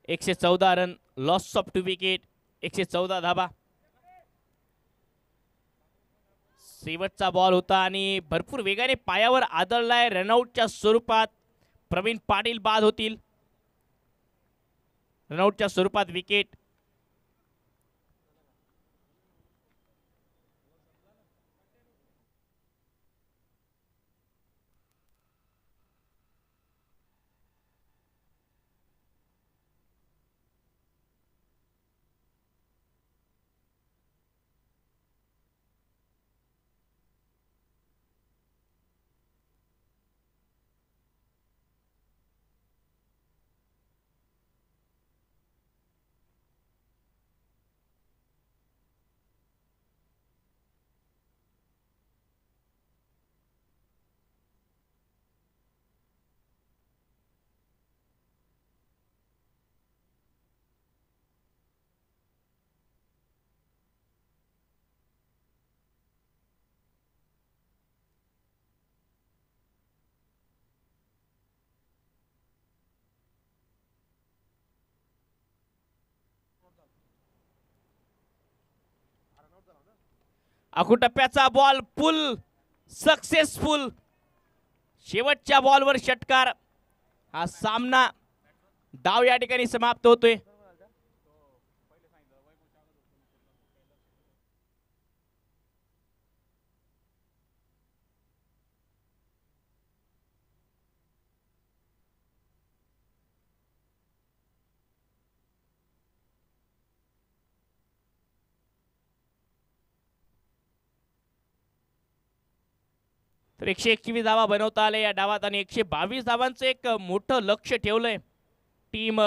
एकशे 14 रन, लॉस ऑफ 2 विकेट, 114 धाबा. शेवटचा बॉल होता आणि भरपूर वेगाने पायावर आदळलाय. रनआउटच्या स्वरूपात प्रवीण पाटील बाद होतील. रनआउटच्या स्वरूपात विकेट. अकुटप्प्याचा बॉल पुल सक्सेसफुल. शेवटच्या बॉलवर षटकार. हा सामना डाव या ठिकाणी समाप्त होतोय. तर 121 धावा बनवता आले या डावात आणि 122 धावांचं एक मोठं लक्ष ठेवलंय टीम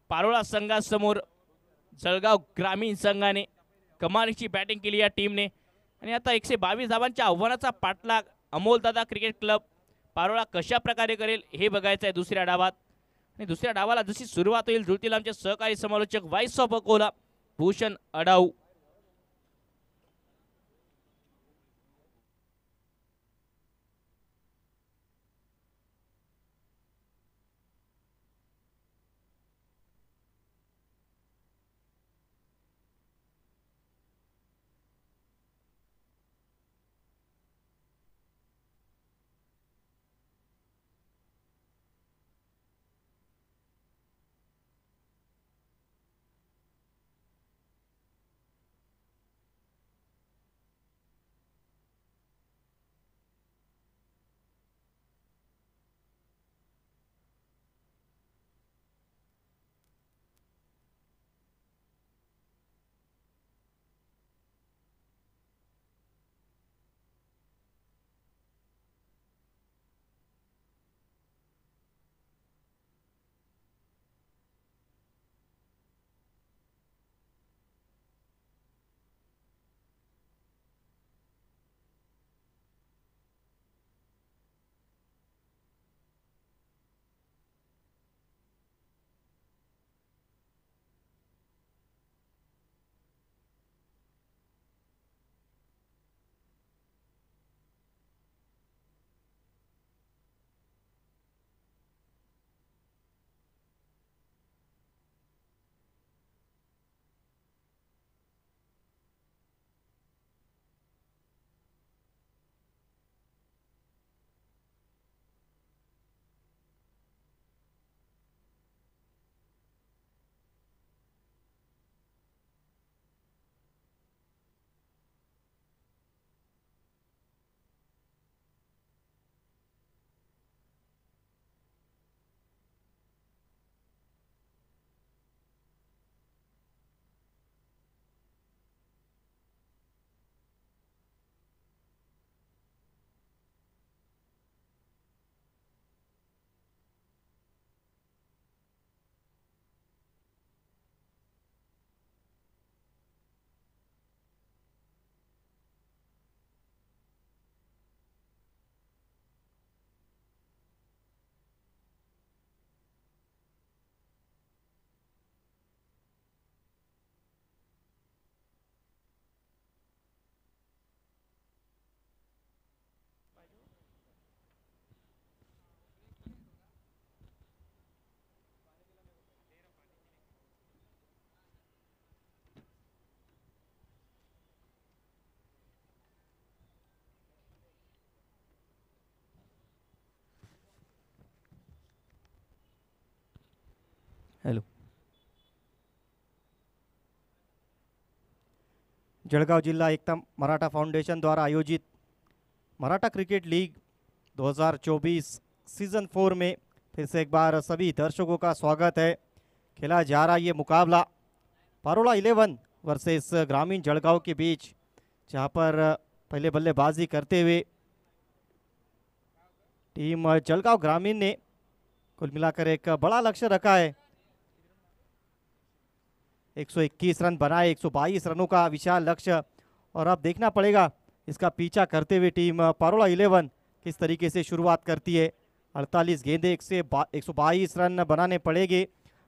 पारोळा संघासमोर. जळगाव ग्रामीण संघाने कमालीची बॅटिंग केली या टीमने आणि आता 122 धावांच्या आव्हानाचा पाठलाग अमोलदादा क्रिकेट क्लब पारोळा कशा प्रकारे करेल हे बघायचं आहे दुसऱ्या डावात. आणि दुसऱ्या डावाला जशी सुरुवात होईल जुळतील आमचे सहकारी समालोचक voice of Akola Bhushan Adau. Hello. Jalgaon जिल्हा एकता मराठा फाउंडेशन द्वारा आयोजित मराठा क्रिकेट लीग 2024 सीजन 4 में फिर से एक बार सभी दर्शकों का स्वागत है। खेला जा रहा ये मुकाबला पारोला 11 वर्सेस ग्रामीण जळगाव के बीच, जहां पर पहले बल्लेबाजी करते हुए टीम जळगाव ग्रामीण ने कुल मिलाकर एक बड़ा लक्ष्य रखा है। 121 रन बनाए, 122 रनों का विशाल लक्ष्य। और अब देखना पड़ेगा इसका पीछा करते हुए टीम पारोला 11 किस तरीके से शुरुआत करती है। 48 गेंदे 122 रन बनाने पड़ेंगे।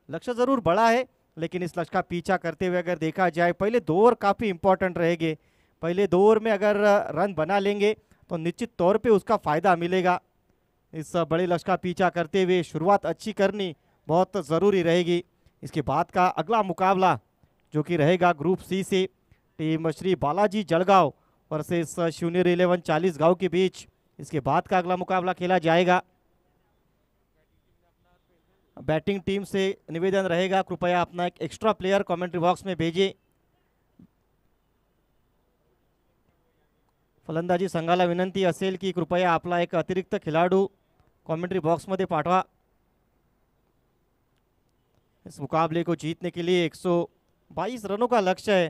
लक्ष्य ज़रूर बड़ा है, लेकिन इस लक्ष्य का पीछा करते हुए अगर देखा जाए पहले 2 ओवर काफ़ी इंपॉर्टेंट रहेंगे। पहले 2 ओवर में अगर रन बना लेंगे तो निश्चित तौर पे उसका फ़ायदा मिलेगा। इस बड़े लक्ष्य का पीछा करते हुए शुरुआत अच्छी करनी बहुत ज़रूरी रहेगी। इसके बाद का अगला मुकाबला जो कि रहेगा ग्रुप सी से टीम श्री बालाजी जळगाव वर्सेस शून्य 11 40 गाँव के बीच, इसके बाद का अगला मुकाबला खेला जाएगा। बैटिंग टीम से निवेदन रहेगा कृपया अपना एक एक्स्ट्रा प्लेयर कमेंट्री बॉक्स में भेजें। फलंदाजी संघाला विनंती असेल की कृपया आपला एक अतिरिक्त खिलाडू कमेंट्री बॉक्स में पाठवा। इस मुकाबले को जीतने के लिए 122 रनों का लक्ष्य है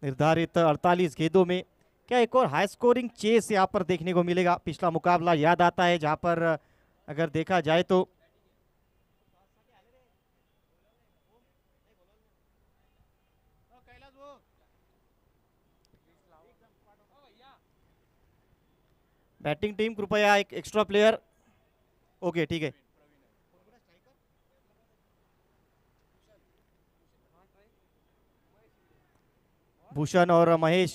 निर्धारित 48 गेंदों में। क्या एक और हाई स्कोरिंग चेस यहाँ पर देखने को मिलेगा? पिछला मुकाबला याद आता है जहां पर अगर देखा जाए तो बैटिंग टीम कृपया एक एक्स्ट्रा प्लेयर। ओके ठीक है। भूषण और महेश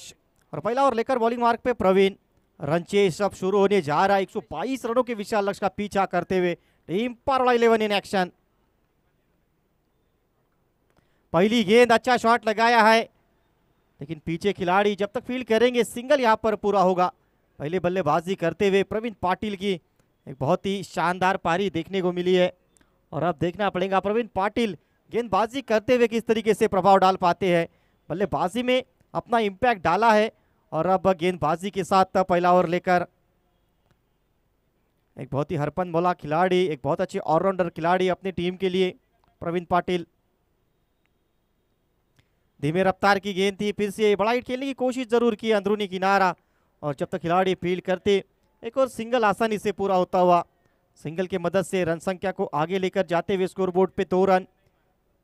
और पहला ओवर लेकर बॉलिंग मार्क पे प्रवीण। रन चेस अब शुरू होने जा रहा है। 122 रनों के विशाल लक्ष्य का पीछा करते हुए टीम पारोला 11 इन एक्शन। पहली गेंद अच्छा शॉट लगाया है, लेकिन पीछे खिलाड़ी जब तक फील्ड करेंगे सिंगल यहां पर पूरा होगा। पहले बल्लेबाजी करते हुए प्रवीण पाटिल की एक बहुत ही शानदार पारी देखने को मिली है। और अब देखना पड़ेगा प्रवीण पाटिल गेंदबाजी करते हुए किस तरीके से प्रभाव डाल पाते हैं। बल्लेबाजी में अपना इम्पैक्ट डाला है और अब गेंदबाजी के साथ पहला ओवर लेकर एक बहुत ही हरपन बोला खिलाड़ी, एक बहुत अच्छे ऑलराउंडर खिलाड़ी अपनी टीम के लिए प्रवीण पाटिल। धीमे रफ्तार की गेंद थी, फिर से बड़ा हिट खेलने की कोशिश जरूर की अंदरूनी किनारा, और जब तक खिलाड़ी फील्ड करते एक और सिंगल आसानी से पूरा होता हुआ। सिंगल की मदद से रन संख्या को आगे लेकर जाते हुए स्कोरबोर्ड पे 2 रन।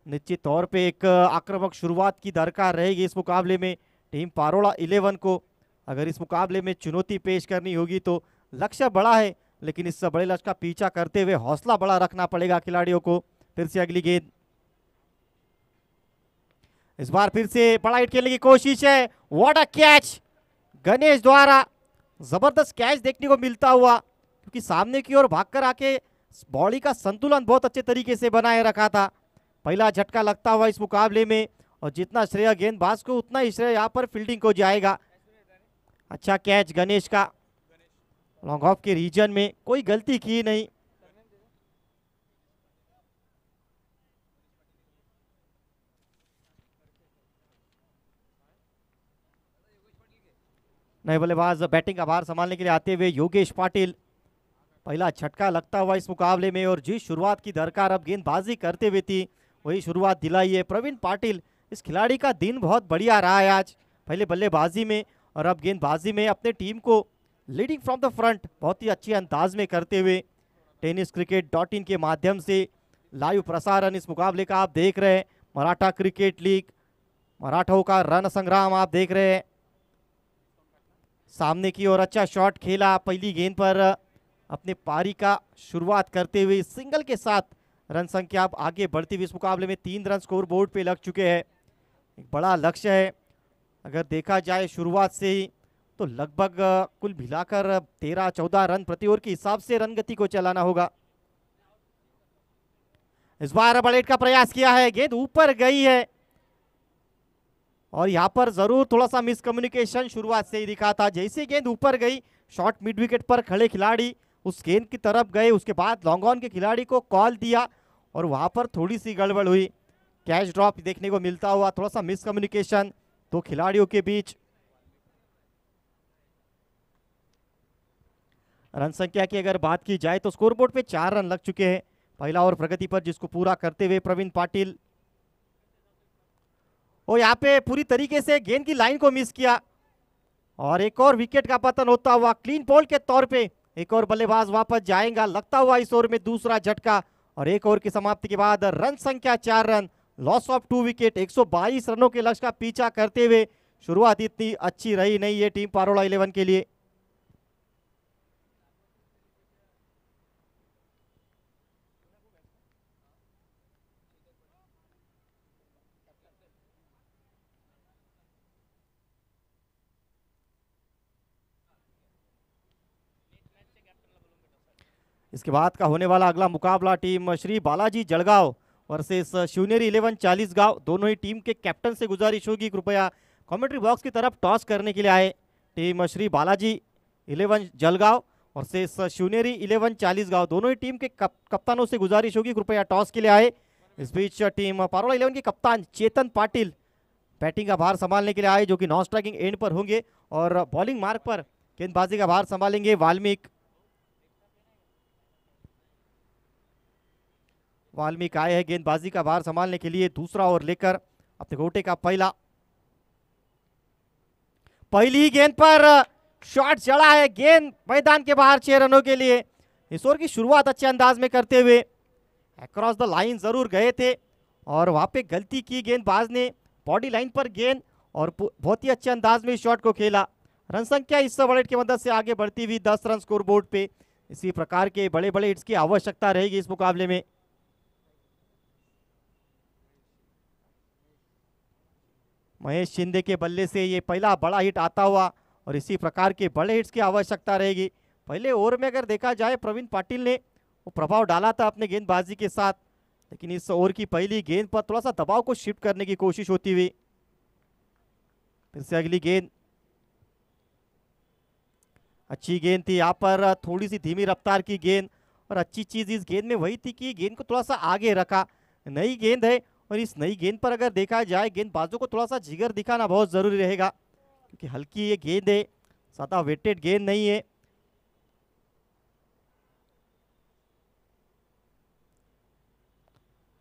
निश्चित तौर पे एक आक्रामक शुरुआत की दरकार रहेगी इस मुकाबले में टीम पारोला 11 को। अगर इस मुकाबले में चुनौती पेश करनी होगी तो लक्ष्य बड़ा है, लेकिन इस बड़े लक्ष्य का पीछा करते हुए हौसला बड़ा रखना पड़ेगा खिलाड़ियों को। फिर से अगली गेंद, इस बार फिर से बड़ा हिट खेलने की कोशिश है। व्हाट अ कैच गणेश द्वारा, जबरदस्त कैच देखने को मिलता हुआ, क्योंकि सामने की ओर भागकर आके बॉडी का संतुलन बहुत अच्छे तरीके से बनाए रखा था। पहला झटका लगता हुआ इस मुकाबले में, और जितना श्रेय गेंदबाज को उतना ही श्रेय यहाँ पर फील्डिंग को जाएगा। अच्छा कैच गणेश का, लॉन्ग ऑफ के रीजन में कोई गलती की नहीं। नए बल्लेबाज बैटिंग का भार संभालने के लिए आते हुए योगेश पाटिल। पहला झटका लगता हुआ इस मुकाबले में, और जिस शुरुआत की दरकार अब गेंदबाजी करते हुए थी वही शुरुआत दिलाई है प्रवीण पाटिल। इस खिलाड़ी का दिन बहुत बढ़िया रहा है आज, पहले बल्लेबाजी में और अब गेंदबाजी में अपने टीम को लीडिंग फ्रॉम द फ्रंट बहुत ही अच्छे अंदाज में करते हुए। tenniscricket.in के माध्यम से लाइव प्रसारण इस मुकाबले का आप देख रहे हैं। मराठा क्रिकेट लीग, मराठों का रण संग्राम आप देख रहे हैं। सामने की ओर अच्छा शॉट खेला, पहली गेंद पर अपने पारी का शुरुआत करते हुए सिंगल के साथ रन संख्या अब आगे बढ़ती हुई इस मुकाबले में 3 रन स्कोर बोर्ड पे लग चुके हैं। एक बड़ा लक्ष्य है, अगर देखा जाए शुरुआत से ही तो लगभग कुल मिलाकर 13-14 रन प्रति ओवर के हिसाब से रन गति को चलाना होगा। इस बार बड़े हिट का प्रयास किया है, गेंद ऊपर गई है, और यहां पर जरूर थोड़ा सा मिसकम्युनिकेशन शुरुआत से ही दिखा था। जैसे गेंद ऊपर गई, शॉट मिड विकेट पर खड़े खिलाड़ी उस गेंद की तरफ गए, उसके बाद लॉन्ग ऑन के खिलाड़ी को कॉल दिया और वहां पर थोड़ी सी गड़बड़ हुई, कैच ड्रॉप देखने को मिलता हुआ, थोड़ा सा मिसकम्युनिकेशन दो खिलाड़ियों के बीच। रन संख्या की अगर बात की जाए तो स्कोरबोर्ड पे 4 रन लग चुके हैं पहला ओवर प्रगति पर, जिसको पूरा करते हुए प्रवीण पाटिल। और यहाँ पे पूरी तरीके से गेंद की लाइन को मिस किया और एक और विकेट का पतन होता हुआ क्लीन बॉल के तौर पे एक और बल्लेबाज वापस जाएगा, लगता हुआ इस ओवर में दूसरा झटका। और एक ओवर की समाप्ति के बाद रन संख्या 4 रन, लॉस ऑफ 2 विकेट, 122 रनों के लक्ष्य का पीछा करते हुए शुरुआत इतनी अच्छी रही नहीं है टीम पारोला 11 के लिए। इसके बाद का होने वाला अगला मुकाबला टीम श्री बालाजी जलगांव वर्सेस शिवनेरी 11 चालीसगांव। दोनों ही टीम के कैप्टन से गुजारिश होगी कृपया कमेंट्री बॉक्स की तरफ टॉस करने के लिए आए। टीम श्री बालाजी 11 जलगांव वर्सेस शिवनेरी 11 चालीसगांव, दोनों ही टीम के कप्तानों से गुजारिश होगी कृपया टॉस के लिए आए। इस बीच टीम पारोला 11 के कप्तान चेतन पाटिल बैटिंग का भार संभालने के लिए आए, जो कि नॉन स्ट्राइकिंग एंड पर होंगे, और बॉलिंग मार्ग पर गेंदबाजी का भार संभालेंगे वाल्मीक आए हैं गेंदबाजी का भार संभालने के लिए दूसरा ओवर लेकर अपने गोटे का पहली ही गेंद पर शॉट चढ़ा है, गेंद मैदान के बाहर 6 रनों के लिए। इस ओवर की शुरुआत अच्छे अंदाज में करते हुए अक्रॉस द लाइन जरूर गए थे और वहां पे गलती की गेंदबाज ने, बॉडी लाइन पर गेंद, और बहुत ही अच्छे अंदाज में शॉट को खेला। रन संख्या इस बड़े की मदद से आगे बढ़ती हुई 10 रन स्कोर बोर्ड पे। इसी प्रकार के बड़े बड़े हिट्स की आवश्यकता रहेगी इस मुकाबले में। महेश शिंदे के बल्ले से ये पहला बड़ा हिट आता हुआ और इसी प्रकार के बड़े हिट्स की आवश्यकता रहेगी। पहले ओवर में अगर देखा जाए प्रवीण पाटिल ने वो प्रभाव डाला था अपने गेंदबाजी के साथ, लेकिन इस ओवर की पहली गेंद पर थोड़ा सा दबाव को शिफ्ट करने की कोशिश होती हुई। फिर से अगली गेंद, अच्छी गेंद थी यहाँ पर, थोड़ी सी धीमी रफ्तार की गेंद, और अच्छी चीज इस गेंद में वही थी कि गेंद को थोड़ा सा आगे रखा। नई गेंद है और इस नई गेंद पर अगर देखा जाए गेंदबाजों को थोड़ा सा जिगर दिखाना बहुत जरूरी रहेगा, क्योंकि हल्की ये गेंद है, ज्यादा वेटेड गेंद नहीं है।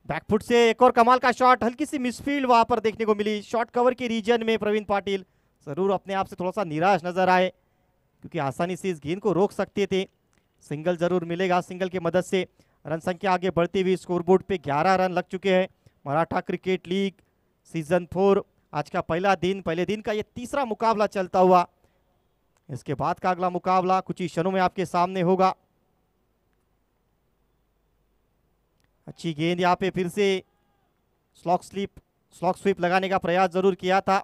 बैकफुट से एक और कमाल का शॉट, हल्की सी मिसफील्ड वहां पर देखने को मिली शॉर्ट कवर के रीजन में। प्रवीण पाटिल जरूर अपने आप से थोड़ा सा निराश नजर आए, क्योंकि आसानी से इस गेंद को रोक सकते थे। सिंगल जरूर मिलेगा, सिंगल की मदद से रन संख्या आगे बढ़ती हुई स्कोरबोर्ड पे 11 रन लग चुके हैं। मराठा क्रिकेट लीग सीजन 4 आज का पहले दिन का ये तीसरा मुकाबला चलता हुआ। इसके बाद का अगला मुकाबला कुछ ही क्षणों में आपके सामने होगा। अच्छी गेंद यहाँ पे फिर से स्लॉक स्वीप लगाने का प्रयास जरूर किया था।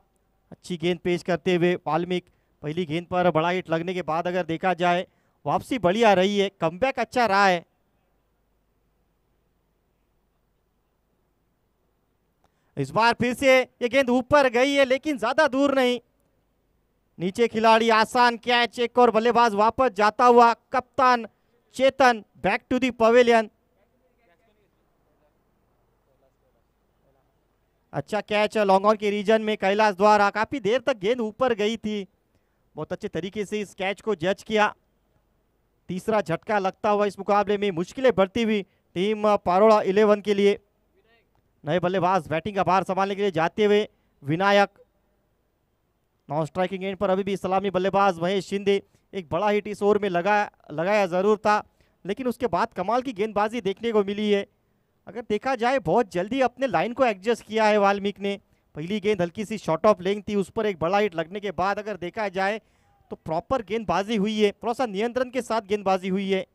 अच्छी गेंद पेश करते हुए वाल्मीकि, पहली गेंद पर बड़ा हिट लगने के बाद अगर देखा जाए वापसी बढ़िया रही है, कमबैक अच्छा रहा है। इस बार फिर से ये गेंद ऊपर गई है, लेकिन ज्यादा दूर नहीं, नीचे खिलाड़ी, आसान कैच, एक और बल्लेबाज वापस जाता हुआ। कप्तान Chetan back to the pavilion. अच्छा कैच लॉन्ग ऑन के रीजन में कैलाश द्वारा, काफी देर तक गेंद ऊपर गई थी, बहुत अच्छे तरीके से इस कैच को जज किया। तीसरा झटका लगता हुआ इस मुकाबले में, मुश्किलें बढ़ती हुई टीम पारोला 11 के लिए। नए बल्लेबाज बैटिंग का भार संभालने के लिए जाते हुए विनायक, नॉन स्ट्राइकिंग एंड पर अभी भी सलामी बल्लेबाज महेश शिंदे। एक बड़ा हिट इस ओवर में लगाया जरूर था, लेकिन उसके बाद कमाल की गेंदबाजी देखने को मिली है। अगर देखा जाए बहुत जल्दी अपने लाइन को एडजस्ट किया है वाल्मीकि ने। पहली गेंद हल्की सी शॉर्ट ऑफ लेंथ थी, उस पर एक बड़ा हिट लगने के बाद अगर देखा जाए तो प्रॉपर गेंदबाजी हुई है, थोड़ा सा नियंत्रण के साथ गेंदबाजी हुई है।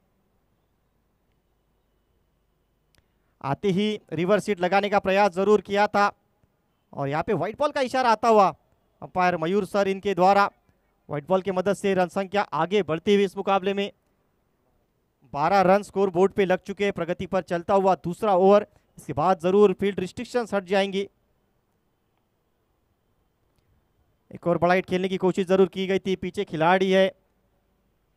आते ही रिवर्स हिट लगाने का प्रयास जरूर किया था और यहाँ पे व्हाइट बॉल का इशारा आता हुआ अंपायर मयूर सर इनके द्वारा। व्हाइट बॉल की मदद से रन संख्या आगे बढ़ती हुई इस मुकाबले में 12 रन स्कोर बोर्ड पे लग चुके हैं। प्रगति पर चलता हुआ दूसरा ओवर, इसके बाद जरूर फील्ड रिस्ट्रिक्शंस हट जाएंगी। एक और बड़ा हिट खेलने की कोशिश जरूर की गई थी, पीछे खिलाड़ी है,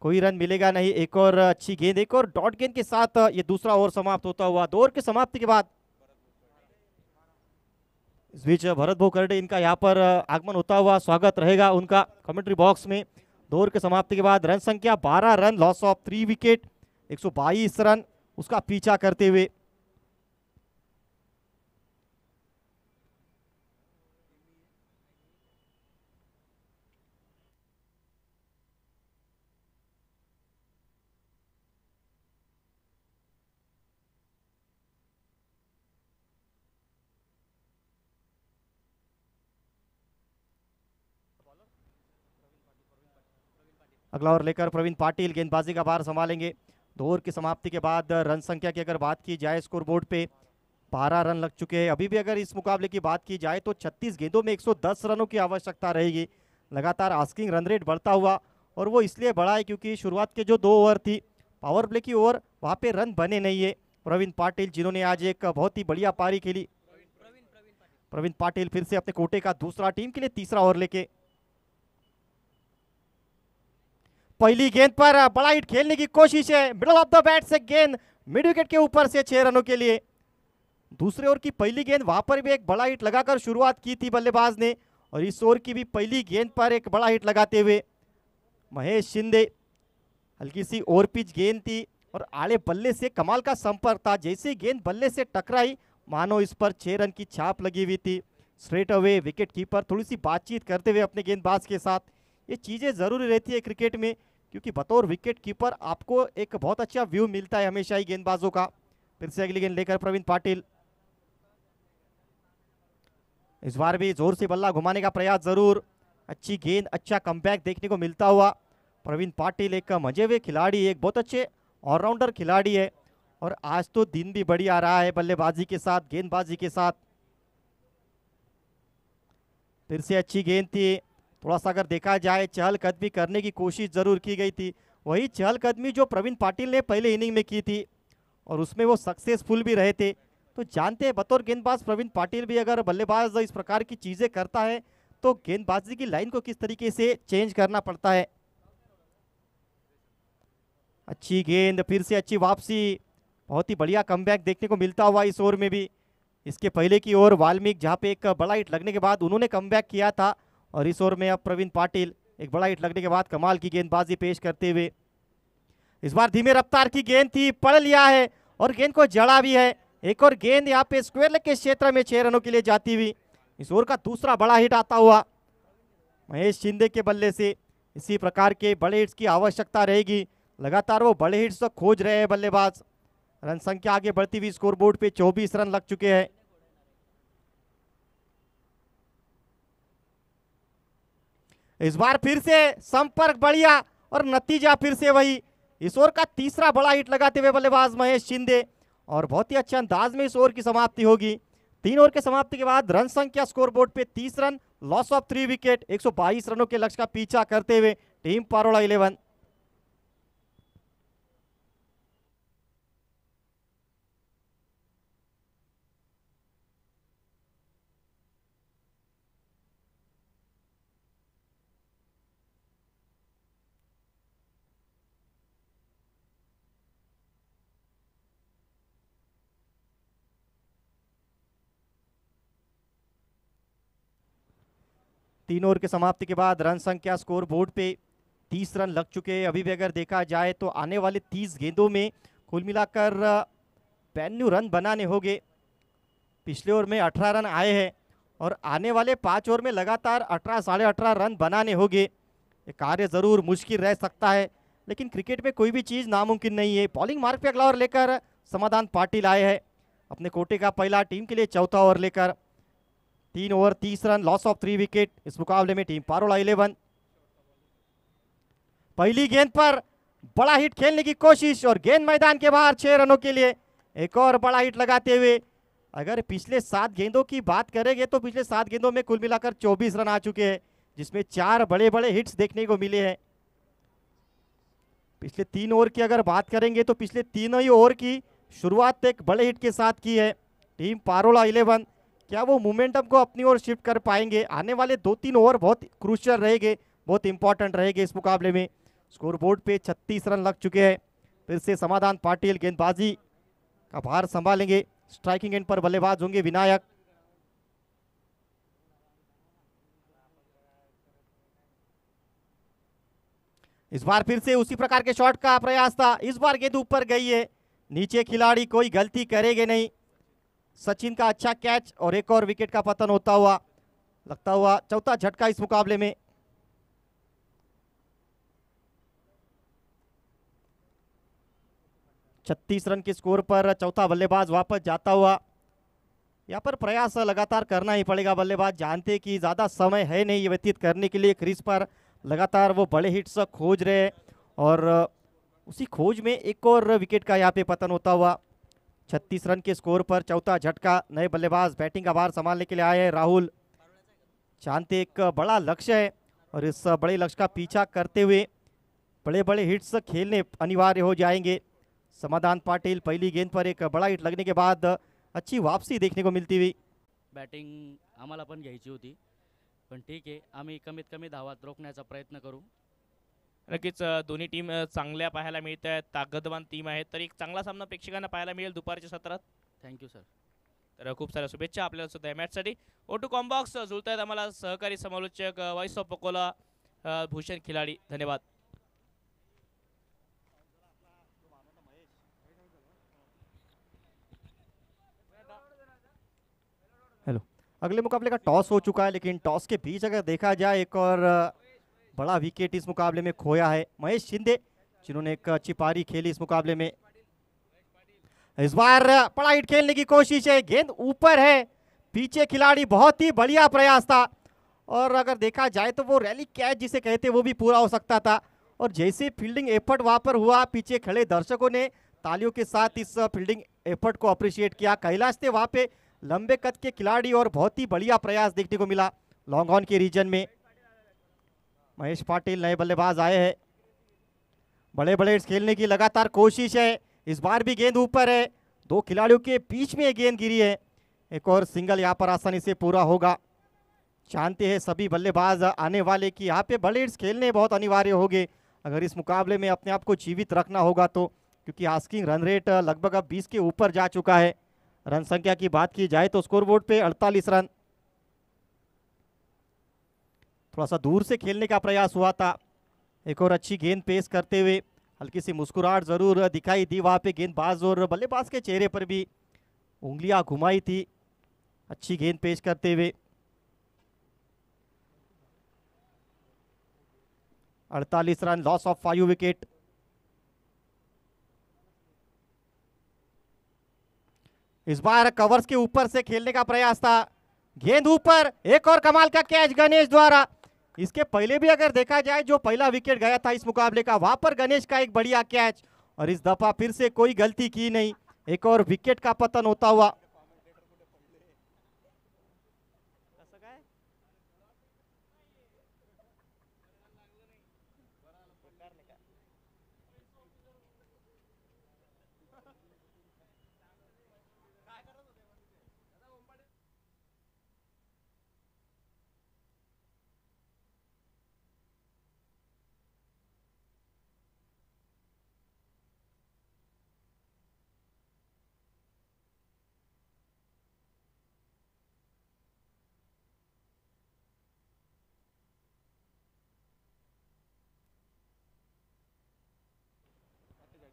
कोई रन मिलेगा नहीं। एक और अच्छी गेंद, एक और डॉट गेंद के साथ ये दूसरा ओवर समाप्त होता हुआ। 2 ओवर की समाप्ति के बाद इस बीच भरत भोकरडे इनका यहाँ पर आगमन होता हुआ स्वागत रहेगा उनका कमेंट्री बॉक्स में। 2 ओवर की समाप्ति के बाद रन संख्या 12 run, loss of 3 wicket, 122 run उसका पीछा करते हुए। अगला ओवर लेकर प्रवीण पाटिल गेंदबाजी का भार संभालेंगे। 2 ओवर की समाप्ति के बाद रन संख्या की अगर बात की जाए स्कोर बोर्ड पे 12 रन लग चुके हैं। अभी भी अगर इस मुकाबले की बात की जाए तो 36 गेंदों में 110 रनों की आवश्यकता रहेगी। लगातार आस्किंग रन रेट बढ़ता हुआ, और वो इसलिए बढ़ा है क्योंकि शुरुआत के जो 2 ओवर थी पावर प्ले की ओवर, वहाँ पे रन बने नहीं है। प्रवीण पाटिल जिन्होंने आज एक बहुत ही बढ़िया पारी खेली। प्रवीण पाटिल फिर से अपने कोटे का दूसरा, टीम के लिए तीसरा ओवर लेके। पहली गेंद पर बड़ा हिट खेलने की कोशिश है, मिडल ऑफ द बैट से गेंद मिड विकेट के ऊपर से 6 रनों के लिए। दूसरे ओवर की पहली गेंद, वहां पर भी एक बड़ा हिट लगाकर शुरुआत की थी बल्लेबाज ने, और इस ओवर की भी पहली गेंद पर एक बड़ा हिट लगाते हुए महेश शिंदे। हल्की सी ओवर पिच गेंद थी और आड़े बल्ले से कमाल का संपर्क था। जैसे ही गेंद बल्ले से टकराई मानो इस पर 6 रन की छाप लगी हुई थी। स्ट्रेट अवे विकेट कीपर थोड़ी सी बातचीत करते हुए अपने गेंदबाज के साथ। ये चीज़ें ज़रूरी रहती है क्रिकेट में, क्योंकि बतौर विकेट कीपर आपको एक बहुत अच्छा व्यू मिलता है हमेशा ही गेंदबाजों का। फिर से अगली गेंद लेकर प्रवीण पाटिल। इस बार भी जोर से बल्ला घुमाने का प्रयास जरूर। अच्छी गेंद, अच्छा कमबैक देखने को मिलता हुआ। प्रवीण पाटिल एक मजे हुए खिलाड़ी, एक बहुत अच्छे ऑलराउंडर खिलाड़ी है, और आज तो दिन भी बढ़िया रहा है बल्लेबाजी के साथ, गेंदबाजी के साथ। फिर से अच्छी गेंद थी। थोड़ा सा अगर देखा जाए चहलकदमी करने की कोशिश जरूर की गई थी, वही चहलकदमी जो प्रवीण पाटिल ने पहले इनिंग में की थी, और उसमें वो सक्सेसफुल भी रहे थे। तो जानते हैं बतौर गेंदबाज प्रवीण पाटिल भी अगर बल्लेबाज इस प्रकार की चीजें करता है तो गेंदबाजी की लाइन को किस तरीके से चेंज करना पड़ता है। अच्छी गेंद, फिर से अच्छी वापसी, बहुत ही बढ़िया कमबैक देखने को मिलता हुआ इस ओवर में भी। इसके पहले की ओवर वाल्मीकि जहाँ पे एक बड़ा हिट लगने के बाद उन्होंने कमबैक किया था, और इस ओवर में अब प्रवीण पाटिल एक बड़ा हिट लगने के बाद कमाल की गेंदबाजी पेश करते हुए। इस बार धीमे रफ्तार की गेंद थी, पढ़ लिया है और गेंद को जड़ा भी है। एक और गेंद यहाँ पे स्क्वायर लेग के क्षेत्र में 6 रनों के लिए जाती हुई। इस ओवर का दूसरा बड़ा हिट आता हुआ महेश शिंदे के बल्ले से। इसी प्रकार के बड़े हिट्स की आवश्यकता रहेगी, लगातार वो बड़े हिट्स खोज रहे हैं बल्लेबाज। रन संख्या आगे बढ़ती हुई स्कोर बोर्ड पे 24 रन लग चुके हैं। इस बार फिर से संपर्क बढ़िया और नतीजा फिर से वही। इस ओवर का तीसरा बड़ा हिट लगाते हुए बल्लेबाज महेश शिंदे, और बहुत ही अच्छे अंदाज में इस ओवर की समाप्ति होगी। 3 ओवर के समाप्ति के बाद रन संख्या score board pay 30 run, loss of 3 wicket, 122 रनों के लक्ष्य का पीछा करते हुए टीम पारोला 11। तीन ओवर के समाप्ति के बाद रन संख्या स्कोर बोर्ड पे 30 रन लग चुके हैं। अभी भी अगर देखा जाए तो आने वाले 30 गेंदों में कुल मिलाकर 92 रन बनाने होंगे। पिछले ओवर में 18 रन आए हैं, और आने वाले 5 ओवर में लगातार 18 साढ़े 18 रन बनाने होंगे। ये कार्य जरूर मुश्किल रह सकता है, लेकिन क्रिकेट में कोई भी चीज़ नामुमकिन नहीं है। बॉलिंग मार्ग पे अगला ओवर लेकर समाधान पाटिल आए हैं अपने कोटे का पहला, टीम के लिए चौथा ओवर लेकर। 3 over 30 run, loss of 3 wicket. इस मुकाबले में टीम पारोला 11। पहली गेंद पर बड़ा हिट खेलने की कोशिश, और गेंद मैदान के बाहर 6 रनों के लिए। एक और बड़ा हिट लगाते हुए अगर पिछले 7 गेंदों की बात करेंगे तो पिछले 7 गेंदों में कुल मिलाकर 24 रन आ चुके हैं, जिसमें 4 बड़े बड़े हिट्स देखने को मिले हैं। पिछले 3 ओवर की अगर बात करेंगे तो पिछले 3 ही ओवर की शुरुआत एक बड़े हिट के साथ की है टीम पारोला 11। क्या वो मोमेंटम को अपनी ओर शिफ्ट कर पाएंगे? आने वाले 2-3 ओवर बहुत क्रूशियल रहेंगे, बहुत इंपॉर्टेंट रहेंगे इस मुकाबले में। स्कोरबोर्ड पे 36 रन लग चुके हैं। फिर से समाधान पाटिल गेंदबाजी का भार संभालेंगे। स्ट्राइकिंग एंड पर बल्लेबाज होंगे विनायक। इस बार फिर से उसी प्रकार के शॉट का प्रयास था। इस बार गेंद ऊपर गई है। नीचे खिलाड़ी कोई गलती करेंगे नहीं। सचिन का अच्छा कैच और एक और विकेट का पतन होता हुआ लगता हुआ चौथा झटका इस मुकाबले में। छत्तीस रन के स्कोर पर चौथा बल्लेबाज वापस जाता हुआ। यहाँ पर प्रयास लगातार करना ही पड़ेगा। बल्लेबाज जानते कि ज्यादा समय है नहीं व्यतीत करने के लिए क्रीज पर। लगातार वो बड़े हिट्स खोज रहे हैं और उसी खोज में एक और विकेट का यहाँ पे पतन होता हुआ। 36 रन के स्कोर पर चौथा झटका। नए बल्लेबाज बैटिंग का भार संभालने के लिए आए हैं राहुल। जानते एक बड़ा लक्ष्य है और इस बड़े लक्ष्य का पीछा करते हुए बड़े बड़े हिट्स खेलने अनिवार्य हो जाएंगे। समाधान पाटिल पहली गेंद पर एक बड़ा हिट लगने के बाद अच्छी वापसी देखने को मिलती हुई। बॅटिंग आम्हाला पण घ्यायची होती, पण ठीक आहे, आम्ही कमीत कमी धावात रोखण्याचा प्रयत्न करू. नक्कीच दोन्ही टीम चांगल्या पाहायला मिळत आहेत, ताकदवान टीम आहेत, तर एक चांगला सामना प्रेक्षकांना पाहायला मिळेल दुपारच्या सत्रात. Thank you sir. तर खूप साऱ्या शुभेच्छा आपल्याला सुद्धा या मॅचसाठी. O2 कॉम्बॉक्स जुळतायत आम्हाला सहकारी समालोचक वॉइस ऑफ अकोला भूषण खिलाडी. धन्यवाद. हेलो, अगले मुकाबले का टॉस हो चुका है, लेकिन टॉस के बीच अगर देखा जाए एक और बड़ा विकेट इस मुकाबले में खोया है महेश शिंदे, जिन्होंने एक अच्छी पारी खेली इस मुकाबले में। इस बार बड़ा हिट खेलने की कोशिश है, गेंद ऊपर है, पीछे खिलाड़ी, बहुत ही बढ़िया प्रयास था और अगर देखा जाए तो वो रैली कैच जिसे कहते वो भी पूरा हो सकता था। और जैसे फील्डिंग एफर्ट वहां पर हुआ, पीछे खड़े दर्शकों ने तालियों के साथ इस फील्डिंग एफर्ट को अप्रिशिएट किया। कैलाश थे वहां पे लंबे कद के खिलाड़ी और बहुत ही बढ़िया प्रयास देखने को मिला लॉन्ग ऑन के रीजन में। महेश पाटिल नए बल्लेबाज आए हैं, बड़े बड़े हिट्स खेलने की लगातार कोशिश है। इस बार भी गेंद ऊपर है, दो खिलाड़ियों के बीच में गेंद गिरी है, एक और सिंगल यहाँ पर आसानी से पूरा होगा। जानते हैं सभी बल्लेबाज आने वाले कि यहाँ पे बड़े हिट्स खेलने बहुत अनिवार्य होंगे अगर इस मुकाबले में अपने आप को जीवित रखना होगा तो, क्योंकि आस्किंग रन रेट लगभग अब 20 के ऊपर जा चुका है। रन संख्या की बात की जाए तो स्कोरबोर्ड पे 48 रन। थोड़ा सा दूर से खेलने का प्रयास हुआ था, एक और अच्छी गेंद पेश करते हुए हल्की सी मुस्कुराहट जरूर दिखाई दी वहां पे गेंदबाज और बल्लेबाज के चेहरे पर भी उंगलियां घुमाई थी अच्छी गेंद पेश करते हुए। 48 रन, लॉस ऑफ 5 विकेट। इस बार कवर्स के ऊपर से खेलने का प्रयास था, गेंद ऊपर, एक और कमाल का कैच गणेश द्वारा। इसके पहले भी अगर देखा जाए जो पहला विकेट गया था इस मुकाबले का, वहां पर गणेश का एक बढ़िया कैच और इस दफा फिर से कोई गलती की नहीं, एक और विकेट का पतन होता हुआ।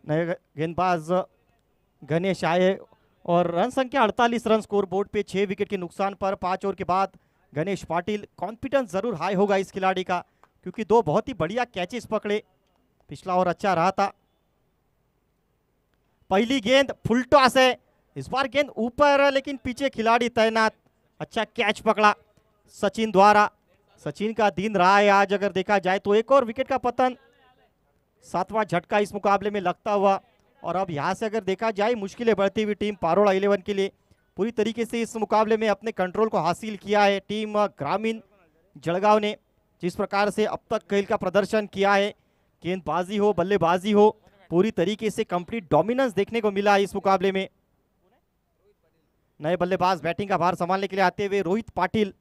नए गेंदबाज गणेश आए और रन संख्या 48 रन स्कोर बोर्ड पे 6 विकेट के नुकसान पर 5 ओवर के बाद गणेश पाटिल। कॉन्फिडेंस जरूर हाई होगा इस खिलाड़ी का, क्योंकि दो बहुत ही बढ़िया कैचेस पकड़े, पिछला ओवर अच्छा रहा था। पहली गेंद फुल टॉस है, इस बार गेंद ऊपर लेकिन पीछे खिलाड़ी तैनात, अच्छा कैच पकड़ा सचिन द्वारा। सचिन का दिन रहा है आज अगर देखा जाए तो। एक और विकेट का पतन, 7वां झटका इस मुकाबले में लगता हुआ। और अब यहां से अगर देखा जाए मुश्किलें बढ़ती हुई टीम पारोड़ा 11 के लिए। पूरी तरीके से इस मुकाबले में अपने कंट्रोल को हासिल किया है टीम ग्रामीण जलगांव ने। जिस प्रकार से अब तक खेल का प्रदर्शन किया है, गेंदबाजी हो बल्लेबाजी हो, पूरी तरीके से कंप्लीट डोमिनेंस देखने को मिला है इस मुकाबले में। नए बल्लेबाज बैटिंग का भार संभालने के लिए आते हुए रोहित पाटिल।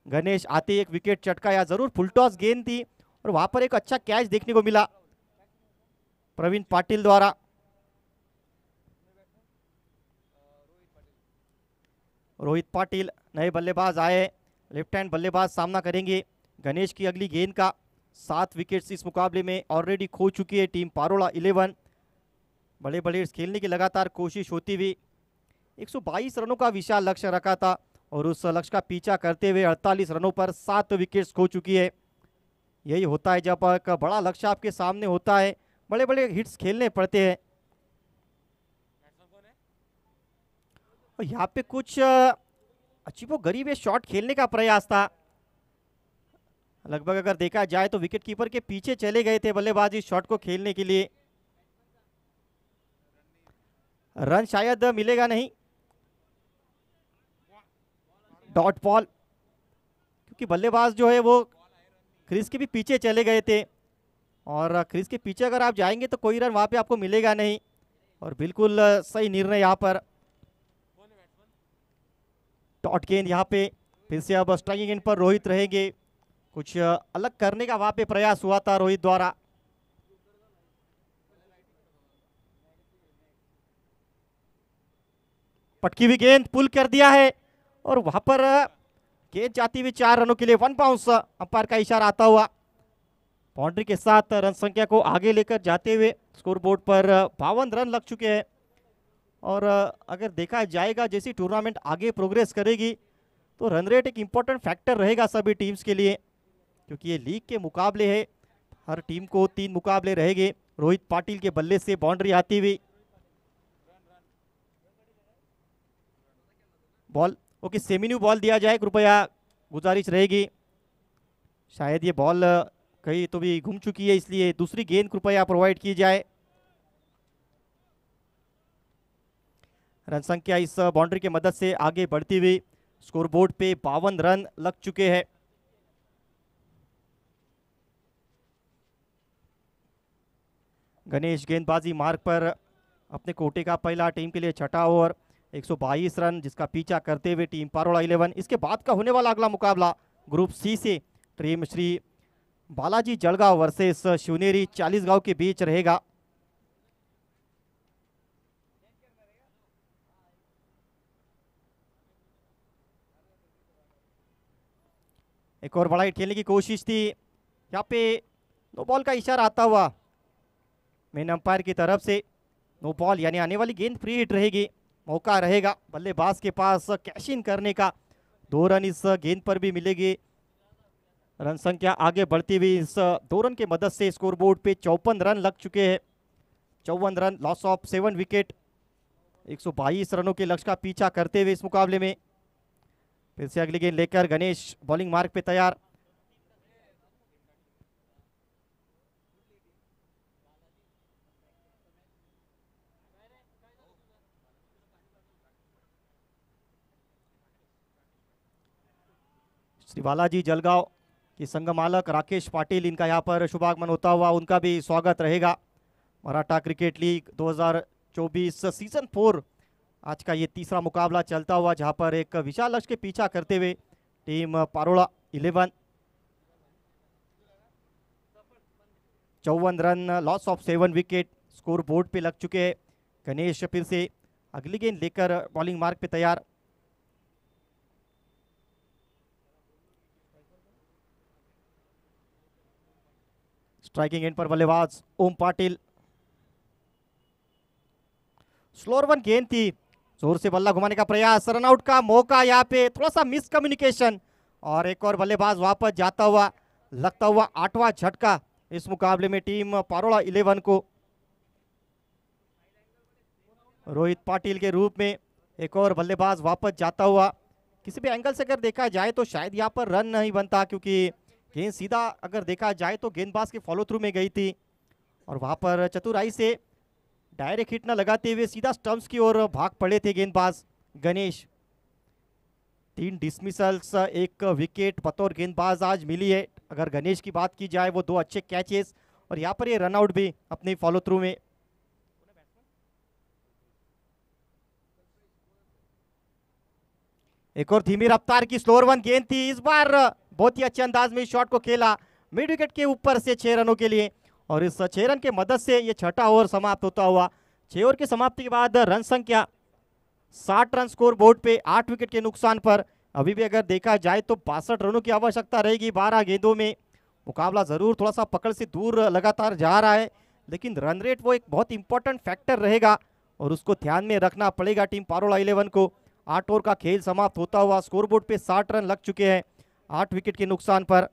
गणेश आते एक विकेट चटकाया, जरूर फुल टॉस गेंद थी और वहां पर एक अच्छा कैच देखने को मिला प्रवीण पाटिल द्वारा। रोहित पाटिल नए बल्लेबाज आए, लेफ्ट हैंड बल्लेबाज सामना करेंगे गणेश की अगली गेंद का। 7 विकेट्स इस मुकाबले में ऑलरेडी खो चुकी है टीम पारोला 11। बड़े बड़े खेलने की लगातार कोशिश होती हुई 122 रनों का विशाल लक्ष्य रखा था और उस लक्ष्य का पीछा करते हुए 48 रनों पर 7 विकेट्स खो चुकी है। यही होता है जब एक बड़ा लक्ष्य आपके सामने होता है, बड़े बड़े हिट्स खेलने पड़ते हैं। और यहाँ पे कुछ अजीबोगरीब शॉट खेलने का प्रयास था, लगभग अगर देखा जाए तो विकेट कीपर के पीछे चले गए थे बल्लेबाज इस शॉट को खेलने के लिए। रन शायद मिलेगा नहीं, डॉट बॉल, क्योंकि बल्लेबाज जो है वो क्रीज के भी पीछे चले गए थे और क्रीज के पीछे अगर आप जाएंगे तो कोई रन वहां पे आपको मिलेगा नहीं। और बिल्कुल सही निर्णय यहाँ पर। डॉट गेंद यहाँ पे फिर से अब स्ट्राइकिंग एंड पर रोहित रहेंगे। कुछ अलग करने का वहां पे प्रयास हुआ था रोहित द्वारा। पटकी हुई गेंद पुल कर दिया है और वहां पर गेंद जाती हुई 4 रनों के लिए 1 बाउंस, अंपायर का इशारा आता हुआ। बाउंड्री के साथ रन संख्या को आगे लेकर जाते हुए स्कोर बोर्ड पर 52 रन लग चुके हैं। और अगर देखा जाएगा जैसी टूर्नामेंट आगे प्रोग्रेस करेगी तो रन रेट एक इम्पोर्टेंट फैक्टर रहेगा सभी टीम्स के लिए, क्योंकि ये लीग के मुकाबले है। हर टीम को 3 मुकाबले रहेंगे। रोहित पाटिल के बल्ले से बाउंड्री आती हुई, ball okay, semi new ball दिया जाए कृपया, गुजारिश रहेगी। शायद ये बॉल कहीं तो भी घूम चुकी है, इसलिए दूसरी गेंद कृपया प्रोवाइड की जाए। रन संख्या इस बाउंड्री की मदद से आगे बढ़ती हुई स्कोर बोर्ड पे 52 रन लग चुके हैं। गणेश गेंदबाजी मार्ग पर अपने कोटे का पहला, टीम के लिए छठा ओवर, 122 रन जिसका पीछा करते हुए टीम पारोला 11। इसके बाद का होने वाला अगला मुकाबला ग्रुप सी से टीम श्री बालाजी जलगांव वर्सेस शिवनेरी 40 गांव के बीच रहेगा। एक और बड़ा हिट खेलने की कोशिश थी, यहाँ पे नो बॉल का इशारा आता हुआ मेन अंपायर की तरफ से। नो बॉल यानी आने वाली गेंद फ्री हिट रहेगी, मौका रहेगा बल्लेबाज के पास कैश इन करने का। 2 रन इस गेंद पर भी मिलेगी। रन संख्या आगे बढ़ती हुई इस 2 रन की मदद से स्कोर बोर्ड पे 54 रन लग चुके हैं। 54 रन, लॉस ऑफ 7 विकेट, 122 रनों के लक्ष्य का पीछा करते हुए इस मुकाबले में। फिर से अगली गेंद लेकर गणेश बॉलिंग मार्ग पे तैयार। श्री बालाजी जलगांव की संघ मालक राकेश पाटिल, इनका यहाँ पर शुभागमन होता हुआ उनका भी स्वागत रहेगा। मराठा क्रिकेट लीग 2024 सीजन 4 आज का ये तीसरा मुकाबला चलता हुआ, जहां पर एक विशाल लक्ष्य के पीछा करते हुए team Parola 11 54 run, loss of 7 wicket score board पे लग चुके हैं। गणेश फिर से अगली गेंद लेकर बॉलिंग मार्ग पे तैयार। स्ट्राइकिंग एंड पर बल्लेबाज ओम पाटिल। स्लोअर वन गेंद थी, जोर से बल्ला घुमाने का प्रयास, रनआउट का मौका, यहाँ पे थोड़ा सा मिस कम्युनिकेशन और एक और बल्लेबाज वापस जाता हुआ, लगता हुआ 8वां झटका इस मुकाबले में टीम पारोला 11 को। रोहित पाटिल के रूप में एक और बल्लेबाज वापस जाता हुआ। किसी भी एंगल से अगर देखा जाए तो शायद यहाँ पर रन नहीं बनता, क्योंकि गेंद सीधा अगर देखा जाए तो गेंदबाज के फॉलो थ्रू में गई थी और वहां पर चतुराई से डायरेक्ट हिट न लगाते हुए सीधा स्टंप्स की ओर भाग पड़े थे गेंदबाज गणेश। 3 डिसमिसल्स, 1 विकेट बतौर गेंदबाज आज मिली है। अगर गणेश की बात की जाए वो 2 अच्छे कैचेस और यहाँ पर ये रनआउट भी अपने फॉलो थ्रू में। एक और धीमी रफ्तार की स्लोअर वन गेंद थी, इस बार बहुत ही अच्छे अंदाज में इस शॉट को खेला मिड विकेट के ऊपर से 6 रनों के लिए, और इस 6 रन के मदद से ये छठा ओवर समाप्त होता हुआ। 6 ओवर की समाप्ति के बाद रन संख्या 60 रन स्कोर बोर्ड पे 8 विकेट के नुकसान पर। अभी भी अगर देखा जाए तो 62 रनों की आवश्यकता रहेगी 12 गेंदों में। मुकाबला जरूर थोड़ा सा पकड़ से दूर लगातार जा रहा है, लेकिन रन रेट वो एक बहुत इंपॉर्टेंट फैक्टर रहेगा और उसको ध्यान में रखना पड़ेगा टीम पारोला 11 को। 8 ओवर का खेल समाप्त होता हुआ स्कोरबोर्ड पे 60 रन लग चुके हैं 8 विकेट के नुकसान पर।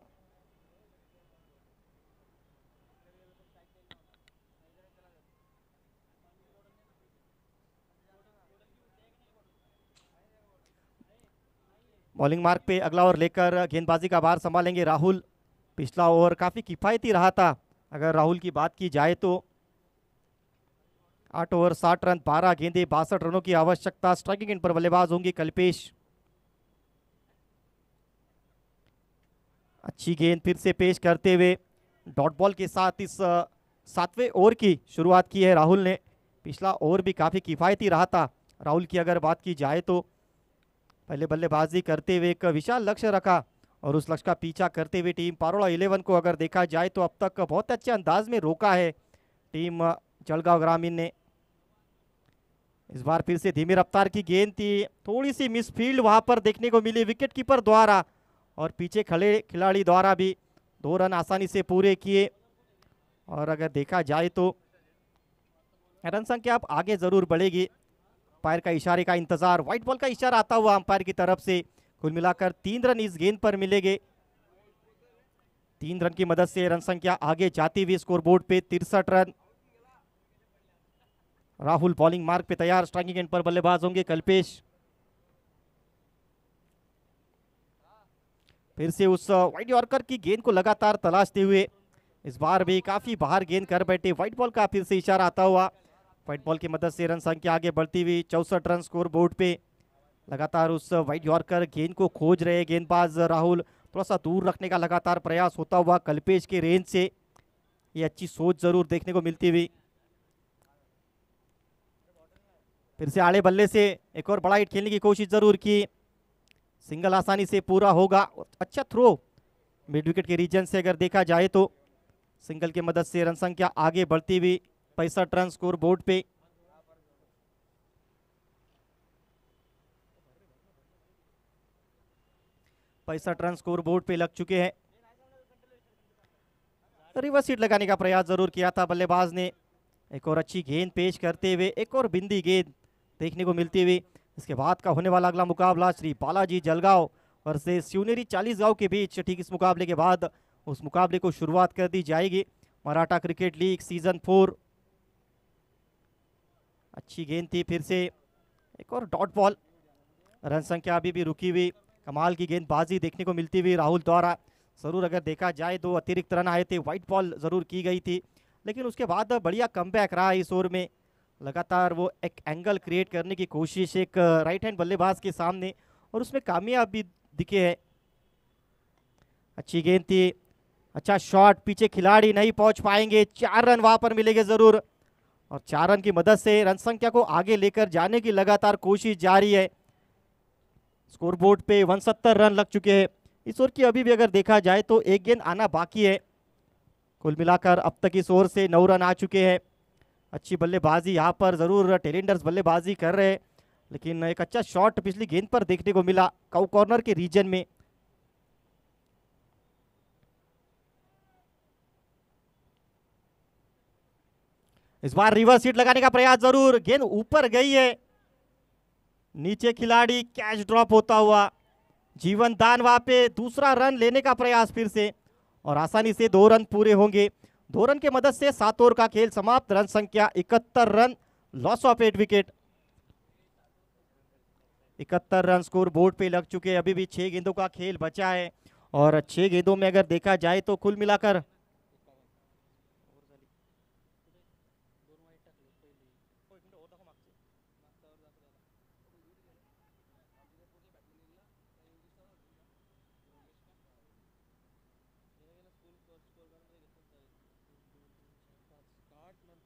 बॉलिंग मार्क पे अगला ओवर लेकर गेंदबाजी का भार संभालेंगे राहुल। पिछला ओवर काफी किफायती रहा था अगर राहुल की बात की जाए तो। 8 ओवर 60 रन 12 गेंदे 62 रनों की आवश्यकता। स्ट्राइकिंग एंड पर बल्लेबाज होंगे कल्पेश। अच्छी गेंद फिर से पेश करते हुए डॉट बॉल के साथ इस 7वें ओवर की शुरुआत की है राहुल ने। पिछला ओवर भी काफी किफायती रहा था राहुल की अगर बात की जाए तो। पहले बल्लेबाजी करते हुए एक विशाल लक्ष्य रखा और उस लक्ष्य का पीछा करते हुए टीम पारोला 11 को अगर देखा जाए तो अब तक बहुत अच्छे अंदाज में रोका है टीम जलगांव ग्रामीण ने। इस बार फिर से धीमी रफ्तार की गेंद थी, थोड़ी सी मिसफील्ड वहां पर देखने को मिली विकेट कीपर द्वारा और पीछे खड़े खिलाड़ी द्वारा भी 2 रन आसानी से पूरे किए। और अगर देखा जाए तो रन संख्या अब आगे जरूर बढ़ेगी। अंपायर का इशारे का इंतजार, व्हाइट बॉल का इशारा आता हुआ अंपायर की तरफ से। कुल मिलाकर 3 रन इस गेंद पर मिलेंगे। 3 रन की मदद से रन संख्या आगे जाती हुई स्कोरबोर्ड पे 63 रन। राहुल बॉलिंग मार्क पे तैयार। स्ट्राइकिंग एंड पर बल्लेबाज होंगे कल्पेश। फिर से उस वाइड यॉर्कर की गेंद को लगातार तलाशते हुए इस बार भी काफी बाहर गेंद कर बैठे। व्हाइट बॉल का फिर से इशारा आता हुआ। व्हाइट बॉल की मदद से रन संख्या आगे बढ़ती हुई 64 रन स्कोर बोर्ड पे। लगातार उस वाइड यॉर्कर गेंद को खोज रहे गेंदबाज राहुल। थोड़ा सा दूर रखने का लगातार प्रयास होता हुआ कल्पेश के रेंज से। ये अच्छी सोच जरूर देखने को मिलती हुई। फिर से आड़े बल्ले से एक और बड़ा हिट खेलने की कोशिश जरूर की। सिंगल आसानी से पूरा होगा। अच्छा थ्रो मिड विकेट के रीजन से अगर देखा जाए तो सिंगल की मदद से रन संख्या आगे बढ़ती हुई 65 रन स्कोर बोर्ड पे। रन स्कोर बोर्ड पे लग चुके हैं। रिवर्स हिट लगाने का प्रयास जरूर किया था बल्लेबाज ने। एक और अच्छी गेंद पेश करते हुए एक और बिंदी गेंद देखने को मिलती हुई। इसके बाद का होने वाला अगला मुकाबला श्री बालाजी जलगांव वर्सेस शिवनेरी 40 गांव के बीच। ठीक इस मुकाबले के बाद उस मुकाबले को शुरुआत कर दी जाएगी। Maratha cricket league season 4। अच्छी गेंद थी फिर से एक और डॉट बॉल। रन संख्या अभी भी रुकी हुई। कमाल की गेंदबाजी देखने को मिलती हुई राहुल द्वारा। जरूर अगर देखा जाए 2 अतिरिक्त रन आए थे, व्हाइट बॉल जरूर की गई थी, लेकिन उसके बाद बढ़िया कमबैक रहा इस ओवर में। लगातार वो एक एंगल क्रिएट करने की कोशिश एक राइट हैंड बल्लेबाज के सामने और उसमें कामयाब भी दिखे है। अच्छी गेंद थी, अच्छा शॉट, पीछे खिलाड़ी नहीं पहुंच पाएंगे। 4 रन वहां पर मिलेंगे जरूर और 4 रन की मदद से रन संख्या को आगे लेकर जाने की लगातार कोशिश जारी है। स्कोरबोर्ड पे 69 रन लग चुके हैं। इस ओवर की अभी भी अगर देखा जाए तो एक गेंद आना बाकी है। कुल मिलाकर अब तक इस ओवर से 9 रन आ चुके हैं। अच्छी बल्लेबाजी यहाँ पर जरूर टेलेंडर्स बल्लेबाजी कर रहे हैं, लेकिन एक अच्छा शॉट पिछली गेंद पर देखने को मिला काउ कॉर्नर के रीजन में। इस बार रिवर्स हिट लगाने का प्रयास जरूर, गेंद ऊपर गई है, नीचे खिलाड़ी, कैच ड्रॉप होता हुआ। जीवन दान वहां पे दूसरा रन लेने का प्रयास फिर से और आसानी से 2 रन पूरे होंगे। 2 रन के मदद से 7 ओवर का खेल समाप्त। रन संख्या 71 run, loss of 8 wicket. 71 run score board पे लग चुके हैं। अभी भी 6 गेंदों का खेल बचा है और 6 गेंदों में अगर देखा जाए तो कुल मिलाकर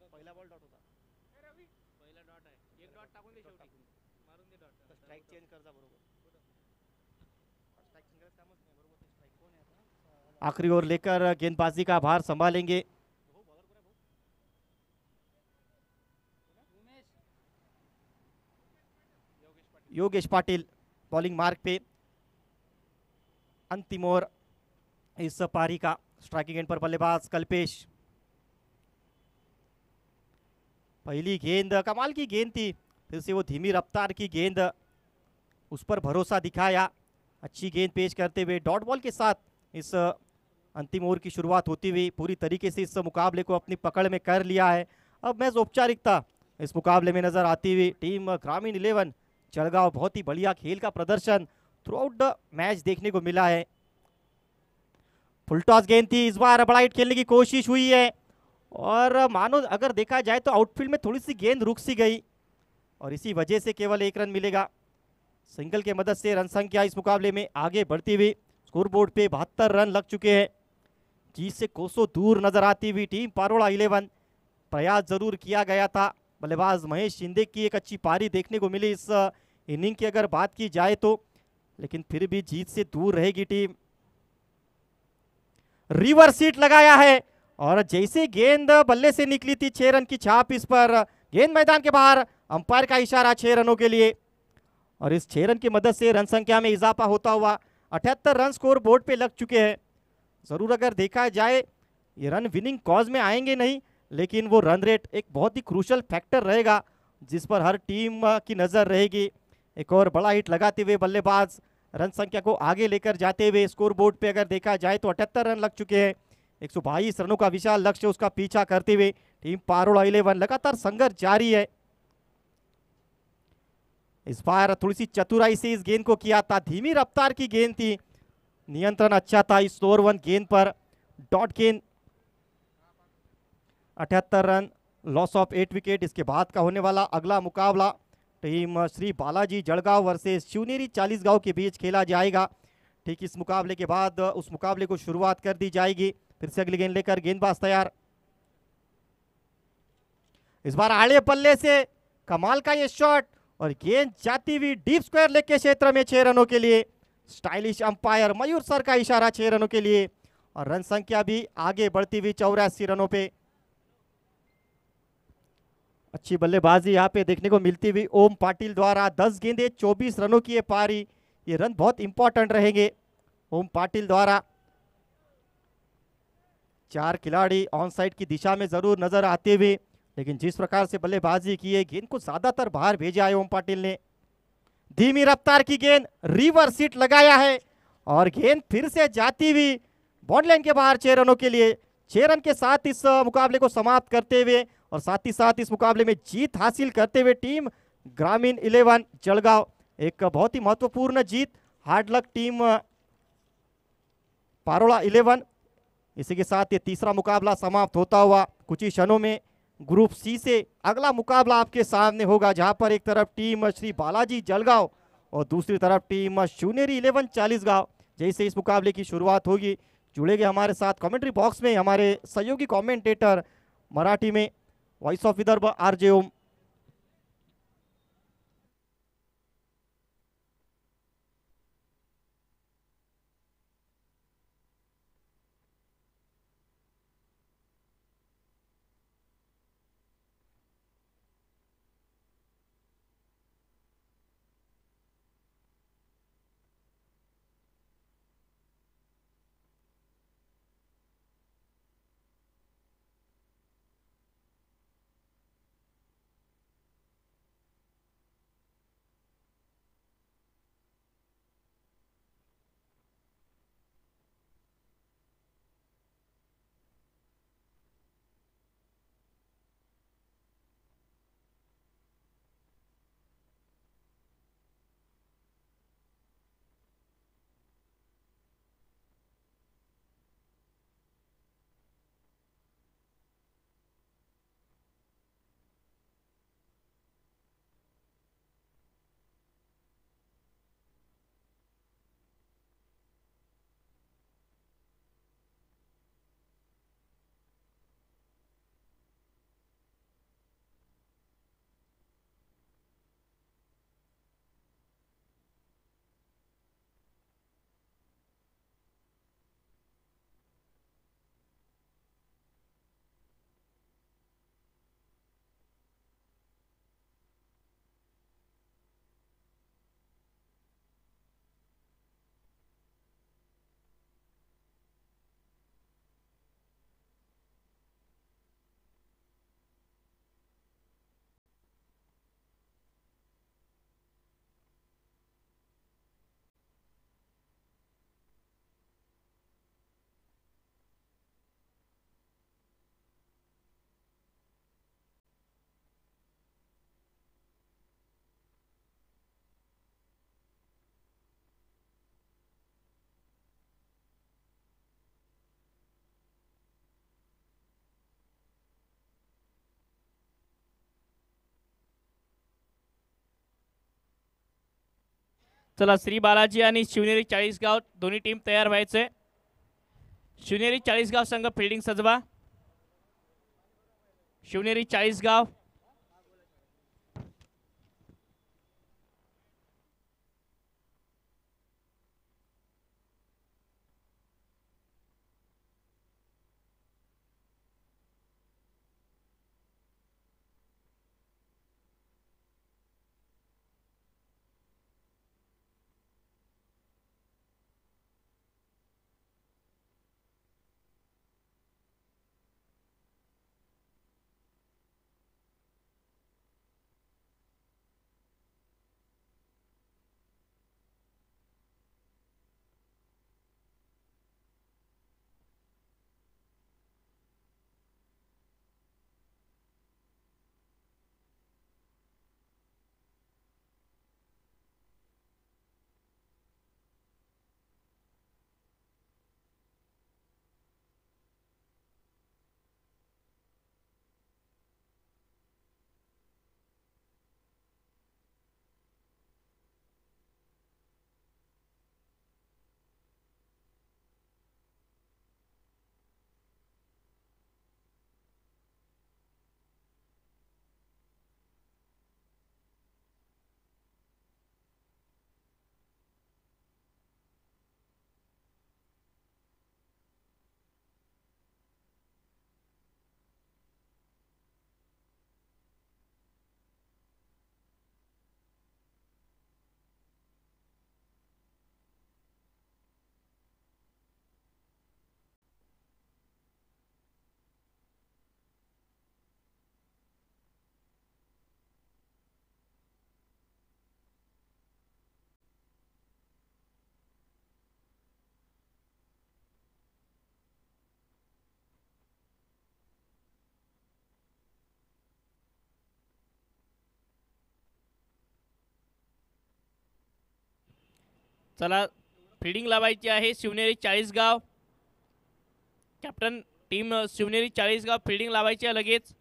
पहिला बॉल डॉट होता, पहिला डॉट आहे, एक डॉट टाकून दे शेवटी, मारून दे डॉट, स्ट्राइक चेंज कर जा बरोबर, स्ट्राइक चेंज करायचं कामच नाही बरोबर, ते स्ट्राइक कोण आहे आता आखिरी ओवर लेकर गेंदबाजी का भार संभालेंगे। योगेश पाटिल बॉलिंग मार्क पे। अंतिम ओवर इस पारी का। स्ट्राइकिंग एंड पर बल्लेबाज कल्पेश। पहली गेंद कमाल की गेंद थी, फिर से वो धीमी रफ्तार की गेंद, उस पर भरोसा दिखाया। अच्छी गेंद पेश करते हुए डॉट बॉल के साथ इस अंतिम ओवर की शुरुआत होती हुई पूरी तरीके से इस मुकाबले को अपनी पकड़ में कर लिया है। अब मैच औपचारिकता इस मुकाबले में नजर आती हुई टीम ग्रामीण 11 जलगांव। बहुत ही बढ़िया खेल का प्रदर्शन थ्रू आउट द मैच देखने को मिला है। फुल टॉस गेंद थी, इस बार बड़ा हिट खेलने की कोशिश हुई है और मानो अगर देखा जाए तो आउटफील्ड में थोड़ी सी गेंद रुक सी गई और इसी वजह से केवल 1 रन मिलेगा। सिंगल के मदद से रन संख्या इस मुकाबले में आगे बढ़ती हुई स्कोरबोर्ड पे 72 रन लग चुके हैं। जीत से कोसों दूर नजर आती हुई टीम पारोड़ा 11। प्रयास जरूर किया गया था। बल्लेबाज महेश शिंदे की एक अच्छी पारी देखने को मिली इस इनिंग की अगर बात की जाए तो, लेकिन फिर भी जीत से दूर रहेगी टीम। रिवर्स हिट लगाया है और जैसे गेंद बल्ले से निकली थी 6 रन की छाप इस पर। गेंद मैदान के बाहर, अंपायर का इशारा 6 रनों के लिए और इस 6 रन की मदद से रन संख्या में इजाफा होता हुआ 78 रन स्कोर बोर्ड पे लग चुके हैं। जरूर अगर देखा जाए ये रन विनिंग कॉज में आएंगे नहीं, लेकिन वो रन रेट एक बहुत ही क्रूशल फैक्टर रहेगा जिस पर हर टीम की नजर रहेगी। एक और बड़ा हिट लगाते हुए बल्लेबाज रन संख्या को आगे लेकर जाते हुए स्कोर बोर्ड पे अगर देखा जाए तो 78 रन लग चुके हैं। 122 रनों का विशाल लक्ष्य, उसका पीछा करते हुए टीम पारोड़ा 11 लगातार संघर्ष जारी है। इस बार थोड़ी सी चतुराई से इस गेंद को किया था, धीमी रफ्तार की गेंद थी, नियंत्रण अच्छा था इस ओवर 1 गेंद पर। डॉट गेंद, 78 रन, लॉस ऑफ 8 विकेट। इसके बाद का होने वाला अगला मुकाबला टीम श्री बालाजी जलगांव वर्सेस शिवनेरी 40 गांव के बीच खेला जाएगा। ठीक इस मुकाबले के बाद उस मुकाबले को शुरुआत कर दी जाएगी। फिर से अगली गेंद लेकर गेंदबाज तैयार। इस बार आड़े पल्ले से कमाल का ये शॉट और गेंद जाती हुई डीप स्क्वायर लेग के क्षेत्र में 6 रनों के लिए। स्टाइलिश अंपायर मयूर सर का इशारा 6 रनों के लिए और रन संख्या भी आगे बढ़ती हुई 84 रनों पे। अच्छी बल्लेबाजी यहाँ पे देखने को मिलती हुई ओम पाटिल द्वारा। 10 गेंदे 24 रनों की ये पारी, ये रन बहुत इंपॉर्टेंट रहेंगे ओम पाटिल द्वारा। 4 खिलाड़ी ऑन साइड की दिशा में जरूर नजर आते हुए, लेकिन जिस प्रकार से बल्लेबाजी की है गेंद को ज्यादातर बाहर भेजा है ओम पाटिल ने। धीमी रफ्तार की गेंद, रिवर्स हिट लगाया है और गेंद फिर से जाती हुई बॉन्ड लाइन के बाहर 6 रनों के लिए। 6 रन के साथ इस मुकाबले को समाप्त करते हुए और साथ ही साथ इस मुकाबले में जीत हासिल करते हुए टीम ग्रामीण 11 जलगांव। एक बहुत ही महत्वपूर्ण जीत। हार्ड लक टीम पारोड़ा 11। इसी के साथ ये तीसरा मुकाबला समाप्त होता हुआ कुछ ही क्षणों में ग्रुप सी से अगला मुकाबला आपके सामने होगा, जहां पर एक तरफ टीम श्री बालाजी जलगांव और दूसरी तरफ टीम शिवनेरी 11 40 गांव। जैसे इस मुकाबले की शुरुआत होगी जुड़ेंगे हमारे साथ कमेंट्री बॉक्स में हमारे सहयोगी कमेंटेटर मराठी में वॉइस ऑफ विदर्भ आरजे ओम। चला श्री बालाजी आणि शिवनेरी चाळीसगाव दोन्ही टीम तयार व्हायचे. शिवनेरी चाळीसगाव संघ फिल्डिंग सजवा. शिवनेरी चाळीसगाव चला फिल्डिंग लावायची आहे. Shivneri Chalisgaon captain team Shivneri Chalisgaon fielding लावायची आहे लगेच.